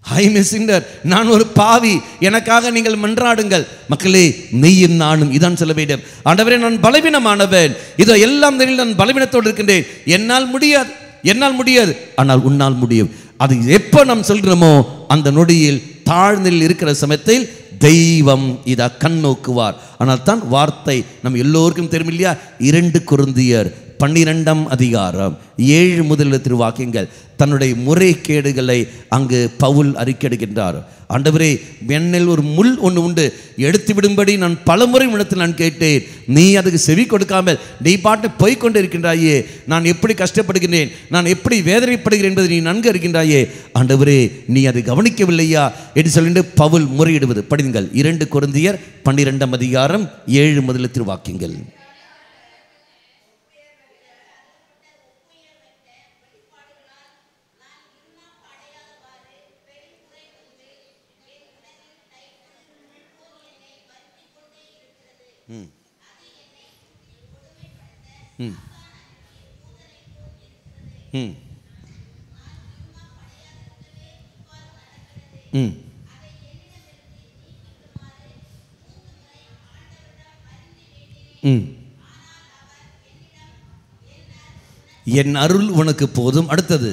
A: ஐ எம் எ சின்னர், நான் ஒரு பாவி, எனக்காக நீங்கள் மன்றாடுங்கள். மக்களே, நீயும் நானும் இதான் சொல்ல வேண்டும். ஆண்டவரே நான் பலவீனமானவன், இதோ எல்லாம் நான் பலவீனத்தோடு இருக்கின்றேன், என்னால் முடியாது, என்னால் முடியாது, ஆனால் உன்னால் முடியும். அது எப்போ நாம் சொல்கிறோமோ அந்த நொடியில் தாழ்நிலையில் இருக்கிற சமயத்தில் தெய்வம் இதை கண்ணோக்குவார். ஆனால் தான் வார்த்தை நம்ம எல்லோருக்கும் தெரியும் இல்லையா? 2 கொரிந்தியர் 12 அதிகாரம் 7 முதல் திருவாக்கியங்கள் தன்னுடைய முறைகேடுகளை அங்கு பவுல் அறிக்கையிடுகின்றார். ஆண்டவரே என்னில் ஒரு முள் ஒன்று உண்டு, எடுத்து விடும்படி நான் பலமுறை இடத்தில் நான் கேட்டேன், நீ அதுக்கு செவி கொடுக்காமல் நீ பாட்டு போய்கொண்டு இருக்கின்றாயே, நான் எப்படி கஷ்டப்படுகிறேன், நான் எப்படி வேதனைப்படுகிறேன் என்பதை நீ நன்கு அறிகின்றாயே, ஆண்டவரே நீ அதை கவனிக்கவில்லையா என்று சொல்லிட்டு பவுல் முறையிடுவது. படிங்கள் 2 கொரிந்தியர் 12 அதிகாரம் 7 முதல் திருவாக்கியங்கள். ம் ம் ம் ம் ம் என் அருள் உனக்கு போதும். அடுத்தது,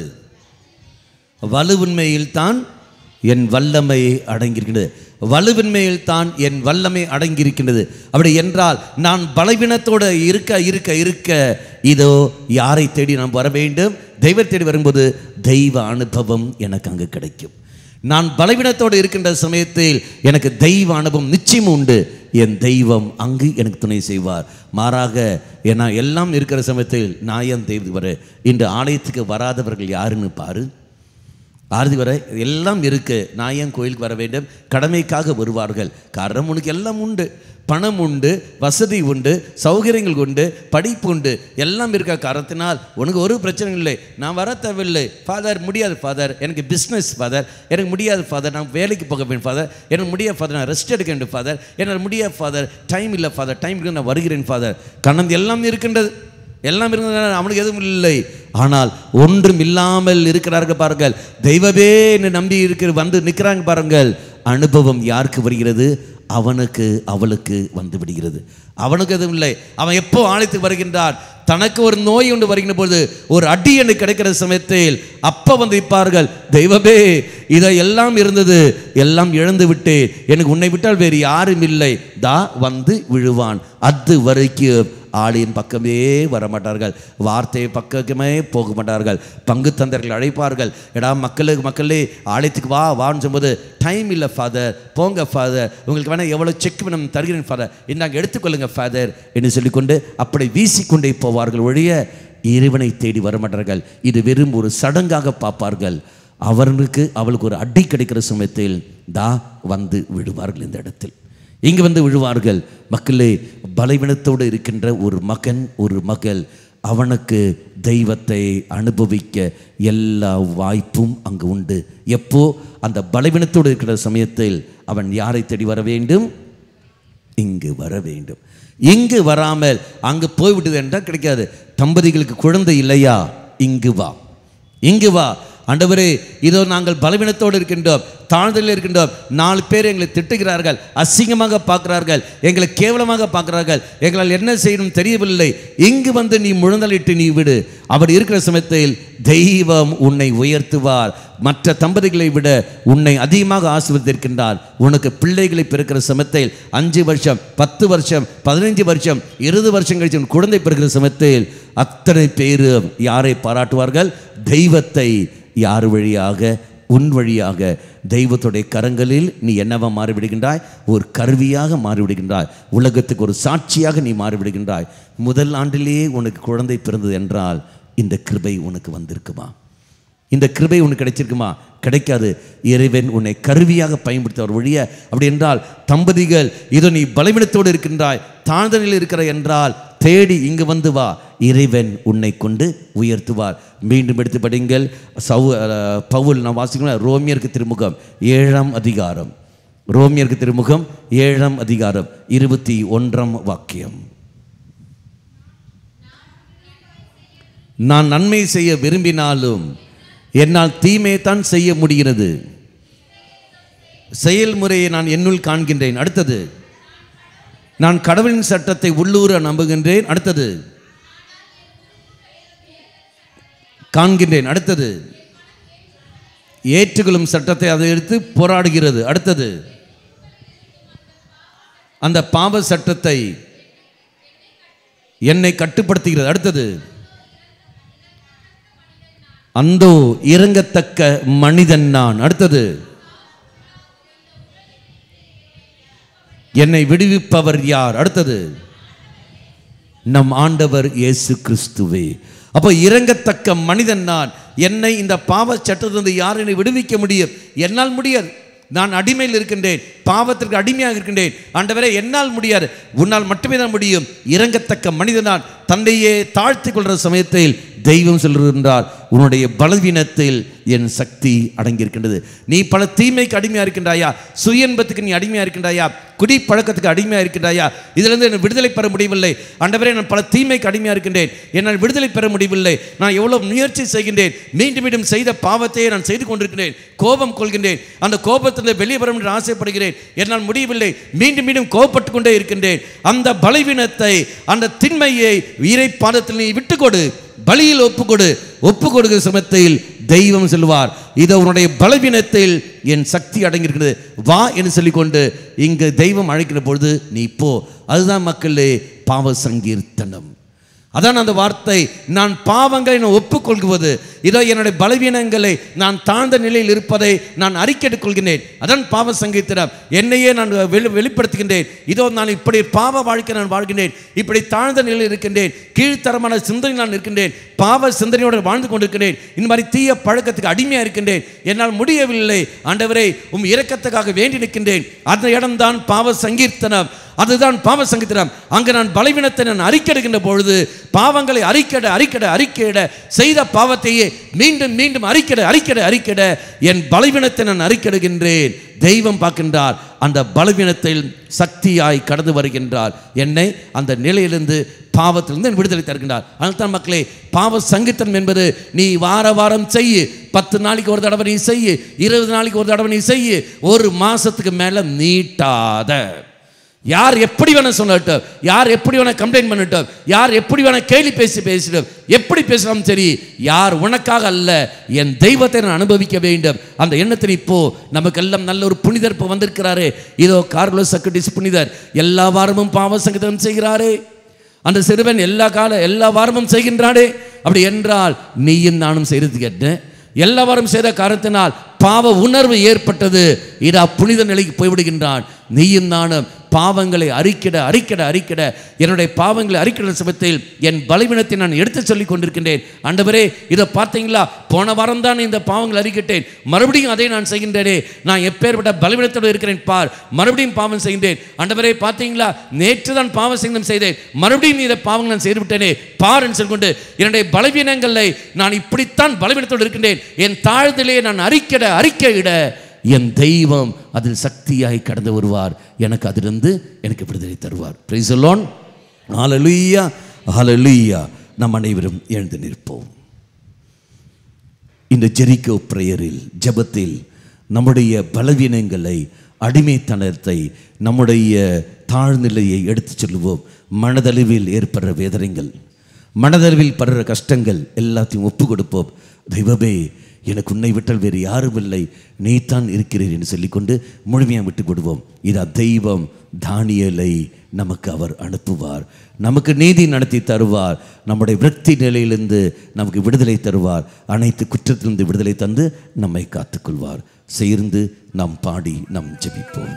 A: வலுவின்மையில் தான் என் வல்லமை அடங்கியிருக்கின்றது. வலுவின்மையில் தான் என் வல்லமை அடங்கியிருக்கின்றது. அப்படி என்றால் நான் பலவீனத்தோடு இருக்க இருக்க இருக்க இதோ யாரை தேடி நாம் வர வேண்டும்? தெய்வத்தை தேடி வரும்போது தெய்வ அனுபவம் எனக்கு அங்கு கிடைக்கும். நான் பலவீனத்தோடு இருக்கின்ற சமயத்தில் எனக்கு தெய்வ அனுபவம் நிச்சயம் உண்டு. என் தெய்வம் அங்கு எனக்கு துணை செய்வார். மாறாக ஏன்னா எல்லாம் இருக்கிற சமயத்தில் நான் ஏன் தெய்வத்துக்கு வர? இன்று ஆலயத்துக்கு வராதவர்கள் யாருன்னு பாரு. ஆறுதி வர எல்லாம் இருக்கு, நான் ஏன் கோயிலுக்கு வர வேண்டும்? கடமைக்காக வருவார்கள். காரணம் உனக்கு எல்லாம் உண்டு, பணம் உண்டு, வசதி உண்டு, சௌகரியங்கள் உண்டு, படிப்பு உண்டு, எல்லாம் இருக்க காரணத்தினால் உனக்கு ஒரு பிரச்சனை இல்லை. நான் வர தேவையில்லை ஃபாதர், முடியாது ஃபாதர், எனக்கு பிஸ்னஸ் ஃபாதர், எனக்கு முடியாது ஃபாதர், நான் வேலைக்கு போக வேண்டும் ஃபாதர், எனக்கு முடியாது ஃபாதர், நான் ரெஸ்ட் எடுக்க வேண்டும் ஃபாதர், என்னால் முடியாது ஃபாதர், டைம் இல்லை ஃபாதர், டைம் இருக்கு, நான் வருகிறேன் ஃபாதர். காரணம் எல்லாம் இருக்கின்றது, எல்லாம் இருந்ததுனால அவனுக்கு எதுவும் இல்லை. ஆனால் ஒன்றும் இல்லாமல் இருக்கிறார்கள் பாருங்கள். தெய்வமே என்று நம்பி இருக்கிற வந்து நிற்கிறாங்க பாருங்கள். அனுபவம் யாருக்கு வருகிறது? அவனுக்கு அவளுக்கு வந்து விடுகிறது. அவனுக்கு எதுவும் இல்லை. அவன் எப்போ ஆலயத்துக்கு வருகின்றான்? தனக்கு ஒரு நோய் ஒன்று வருகின்ற பொழுது ஒரு அடி என்று கிடைக்கிற சமயத்தில் அப்போ வந்து நிற்பார்கள். தெய்வமே, இதை எல்லாம் இருந்தது, எல்லாம் இழந்து விட்டேன், எனக்கு உன்னை விட்டால் வேறு யாரும் இல்லை. தா வந்து விழுவான். அது வரைக்கும் ஆளியின் பக்கமே வரமாட்டார்கள், வார்த்தை பக்கமே போக மாட்டார்கள். பங்கு தந்தர்கள் அழைப்பார்கள், எடா மக்களே ஆலயத்துக்கு வா வான்னு சொல்லும்போது, டைம் இல்லை ஃபாதர், போங்க ஃபாதர், உங்களுக்கு வேணால் எவ்வளோ செக் வேணும் தருகிறேன் ஃபாதர், இந்தாங்க எடுத்துக்கொள்ளுங்க ஃபாதர் என்று சொல்லிக்கொண்டு அப்படி வீசிக்கொண்டே போவார்கள் ஒழிய இறைவனை தேடி வரமாட்டார்கள். இது வெறும் ஒரு சடங்காக பார்ப்பார்கள். அவளுக்கு ஒரு அடி கிடைக்கிற சமயத்தில் தா வந்து விடுவார்கள். இந்த இடத்தில் இங்கு வந்து விழுவார்கள். மக்களே, பலவீனத்தோடு இருக்கின்ற ஒரு மகன் ஒரு மகள், அவனுக்கு தெய்வத்தை அனுபவிக்க எல்லா வாய்ப்பும் அங்கு உண்டு. எப்போ? அந்த பலவீனத்தோடு இருக்கிற சமயத்தில் அவன் யாரை தேடி வர வேண்டும்? இங்கு வர வேண்டும். இங்கு வராமல் அங்கு போய்விட்டது என்றால் கிடைக்காது. தம்பதிகளுக்கு குழந்தை இல்லையா? இங்கு வா, இங்கு வா. ஆண்டவரே, இதோ நாங்கள் பலவீனத்தோடு இருக்கின்றோம், தாழ்ந்தலில் இருக்கின்றோம், 4 பேர் எங்களை திட்டுகிறார்கள், அசிங்கமாக பார்க்கிறார்கள், எங்களை கேவலமாக பார்க்கிறார்கள், எங்களால் என்ன செய்யணும் தெரியவில்லை. இங்கு வந்து நீ முழந்தலிட்டு நீ விடு. அப்படி இருக்கிற சமயத்தில் தெய்வம் உன்னை உயர்த்துவார். மற்ற தம்பதிகளை விட உன்னை அதிகமாக ஆசீர்வதிக்கின்றார். உனக்கு பிள்ளைகளை பிறக்கிற சமயத்தில் 5 வருஷம் 10 வருஷம் 15 வருஷம் 20 வருஷம் கழிச்சு குழந்தை பிறக்கிற சமயத்தில் அத்தனை பேரும் யாரை பாராட்டுவார்கள்? தெய்வத்தை. யார் வழியாக? உன் வழியாக. தெய்வத்துடைய கரங்களில் நீ என்னவா மாறிவிடுகின்றாய்? ஒரு கருவியாக மாறிவிடுகின்றாய். உலகத்துக்கு ஒரு சாட்சியாக நீ மாறிவிடுகின்றாய். முதல் ஆண்டிலேயே உனக்கு குழந்தை பிறந்தது என்றால் இந்த கிருபை உனக்கு வந்திருக்குமா? இந்த கிருபை உனக்கு கிடைச்சிருக்குமா? கிடைக்காது. இறைவன் உன்னை கருவியாக பயன்படுத்துவார் ஒழிய. அப்படி என்றால் தம்பதிகள், இதோ நீ பலவீனத்தோடு இருக்கின்றாய், தாழ்ந்தனில் இருக்கிற என்றால் தேடி இங்கு வந்து வா, இறைவன் உன்னை கொண்டு உயர்த்துவார். மீண்டும் எடுத்து படிங்கள். பவுல் நான் வாசிக்கணும். ரோமியருக்கு திருமுகம் 7ஆம் அதிகாரம், ரோமியருக்கு திருமுகம் 7ஆம் அதிகாரம் 21ஆம் வாக்கியம். நான் நன்மை செய்ய விரும்பினாலும் என்னால் தீமையை தான் செய்ய முடிகிறது. செயல்முறையை நான் என்னுள் காண்கின்றேன். அடுத்தது, நான் கடவுளின் சட்டத்தை உள்ளூர நம்புகின்றேன். அடுத்தது, காண்கின்றேன். அடுத்தது, ஏற்றுக்கொள்ளும் சட்டத்தை அதை எடுத்து போராடுகிறது. அடுத்தது, அந்த பாவ சட்டத்தை என்னை கட்டுப்படுத்துகிறது. அடுத்தது, அந்தோ இறங்கத்தக்க மனிதன் நான். அடுத்தது, என்னை விடுவிப்பவர் யார்? அடுத்தது, நம் ஆண்டவர் இயேசு கிறிஸ்துவே. அப்போ இறங்கத்தக்க மனிதன் நான். என்னை இந்த பாவ சட்டத்திலிருந்து யார் என்னை விடுவிக்க முடியும்? என்னால் முடியாது. நான் அடிமையில் இருக்கின்றேன், பாவத்திற்கு அடிமையாக இருக்கின்றேன். ஆண்டவரே, என்னால் முடியாது, உன்னால் மட்டுமே தான் முடியும். இறங்கத்தக்க மனிதன் நான். தன்னையே தாழ்த்தி கொள்கிற சமயத்தில் தெய்வம் சொல்கின்றார், உன்னுடைய பலவீனத்தில் என் சக்தி அடங்கியிருக்கின்றது. நீ பல தீமைக்கு அடிமையாக இருக்கின்றாயா, சுயன்பத்துக்கு நீ அடிமையாக இருக்கின்றாயா, குடி பழக்கத்துக்கு அடிமையாக இருக்கின்றாயா, இதிலிருந்து நான் விடுதலை பெற முடியவில்லை ஆண்டவரே, நான் பல தீமைக்கு அடிமையாக இருக்கின்றேன், என்னால் விடுதலை பெற முடியவில்லை, நான் எவ்வளோ முயற்சி செய்கின்றேன், மீண்டும் மீண்டும் செய்த பாவத்தையே நான் செய்து கொண்டிருக்கிறேன், கோபம் கொள்கின்றேன், அந்த கோபத்தில் வெளியே வர என்று ஆசைப்படுகிறேன், என்னால் முடியவில்லை, மீண்டும் மீண்டும் கோபப்பட்டு கொண்டே இருக்கின்றேன். அந்த பலவீனத்தை, அந்த திண்மையை இறை பாதத்தில் நீ விட்டுக்கொடு, பலியில் ஒப்புக்கொடு. ஒப்பு கொடுக்கிற சமயத்தில் தெய்வம் சொல்வார், இதோ உன்னுடைய பலவீனத்தில் என் சக்தி அடங்கியிருக்கிறது, வா என்று சொல்லிக்கொண்டு இங்கு தெய்வம் அழைக்கிற பொழுது நீ போ. அதுதான் மக்களே பாவ சங்கீர்த்தனம். அதான் அந்த வார்த்தை, நான் பாவங்களை நான் ஒப்புக்கொள்வது, இதோ என்னுடைய பலவீனங்களை, நான் தாழ்ந்த நிலையில் இருப்பதை நான் அறிக்கையிட்டுக் கொள்கிறேன். அதான் பாவ சங்கீர்த்தனம். என்னையே நான் வெளிப்படுத்துகின்றேன், இதோ நான் இப்படி பாவ வாழ்க்கை நான் வாழ்கின்றேன், இப்படி தாழ்ந்த நிலையில் இருக்கின்றேன், கீழ்த்தரமான சிந்தனை நான் இருக்கின்றேன், பாவ சிந்தனையோடு வாழ்ந்து கொண்டிருக்கிறேன், இந்த மாதிரி தீய பழக்கத்துக்கு அடிமையாக இருக்கின்றேன், என்னால் முடியவில்லை ஆண்டவரே, உம் இரக்கத்துக்காக வேண்டி நிற்கின்றேன். அந்த இடம்தான் பாவ சங்கீர்த்தனம். அதுதான் பாவ சங்கீர்த்தனம். அங்கு நான் பலவீனத்தை நான் அறிக்கையிடுகின்ற பொழுது, பாவங்களை அறிக்கையிட செய்த பாவத்தையே மீண்டும் மீண்டும் அறிக்கையிட என் பலவீனத்தை நான் அறிக்கையிடுகின்றேன். தெய்வம் பார்க்கின்றார், அந்த பலவீனத்தில் சக்தியாய் கடந்து வருகின்றார், என்னை அந்த நிலையிலிருந்து பாவத்திலிருந்து விடுதலை தருகின்றார். அதனால்தான் மக்களே, பாவ சங்கீர்த்தனம் என்பது நீ வாரம் செய்யு, 10 நாளைக்கு ஒரு தடவை நீ செய்யு, 20 நாளைக்கு ஒரு தடவை நீ செய்யு, ஒரு மாசத்துக்கு மேல நீட்டாத. யார் எப்படி வேணா சொல்லட்டும், யார் எப்படி வேணா கம்ப்ளைண்ட் பண்ணட்டும், யார் எப்படி வேணா கேள்வி பேசிடும், எப்படி பேசலாம் சரி, யார் உனக்காக அல்ல, என் தெய்வத்தை நான் அனுபவிக்க வேண்டும். அந்த எண்ணத்தில் இப்போ நமக்கெல்லாம் நல்ல ஒரு புனிதர் இப்போ வந்திருக்கிறாரே, இதோ கார்லோஸ் அக்குடிஸ் புனிதர் எல்லா வாரமும் பாவ சங்கீர்த்தனம் செய்கிறாரே. அந்த சிறுவன் எல்லா வாரமும் செய்கின்றானே. அப்படி என்றால் நீயும் நானும் செய்கிறது கேட்டேன். எல்லா வாரம் செய்த காரணத்தினால் பாவ உணர்வு ஏற்பட்டது, இதா புனித நிலைக்கு போய்விடுகின்றான். நீயும் நானும் பாவங்களை அறிக்கையிட என்னுடைய பாவங்களை அறிக்கையிட சமயத்தில் என் பலவீனத்தை நான் எடுத்து சொல்லிக் கொண்டிருக்கின்றேன். ஆண்டவரே, இதை பார்த்தீங்களா, போன வாரம் தான் இந்த பாவங்களை அறிக்கிட்டேன், மறுபடியும் அதை நான் செய்கின்றேனே, நான் எப்பேற்பட்ட பலவீனத்தோடு இருக்கிறேன் பார், மறுபடியும் பாவம் செய்கின்றேன். ஆண்டவரே பார்த்தீங்களா, நேற்று தான் பாவ சங்கீதம் செய்தேன், மறுபடியும் இந்த பாவங்கள் நான் செய்து விட்டேனே பார் என்று சொல்லிக்கொண்டு என்னுடைய பலவீனங்களை, நான் இப்படித்தான் பலவீனத்தோடு இருக்கின்றேன், என் தாழ்நிலையை நான் அறிக்கையிட என் தெய்வம் அதில் சக்தியாய் கடந்து வருவார், எனக்கு அதிலிருந்து எனக்கு விடுதலை தருவார். Praise the Lord. Hallelujah, hallelujah. நம் அனைவரும் எழுந்து நிற்போம். இந்த ஜெரிக்கோ பிரேயரில், ஜெபத்தில் நம்முடைய பலவீனங்களை, அடிமைத்தனத்தை, நம்முடைய தாழ்நிலையை எடுத்து சொல்லுவோம். மனதளவில் ஏற்படுற வேதனைகள், மனதளவில் படுற கஷ்டங்கள் எல்லாத்தையும் ஒப்பு கொடுப்போம். தெய்வமே, எனக்கு உன்னை விட்டால் வேறு யாரும் இல்லை, நீ தான் இருக்கிறீர் என்று சொல்லிக்கொண்டு முழுமையாக விட்டு கொடுவோம். இதா தெய்வம் தானியேலை நமக்கு அவர் அனுப்புவார், நமக்கு நீதி நடத்தி தருவார், நம்முடைய விரக்தி நிலையிலிருந்து நமக்கு விடுதலை தருவார், அனைத்து குற்றத்திலிருந்து விடுதலை தந்து நம்மை காத்துக்கொள்வார். சேர்ந்து நாம் பாடி நாம் ஜெபிப்போம்.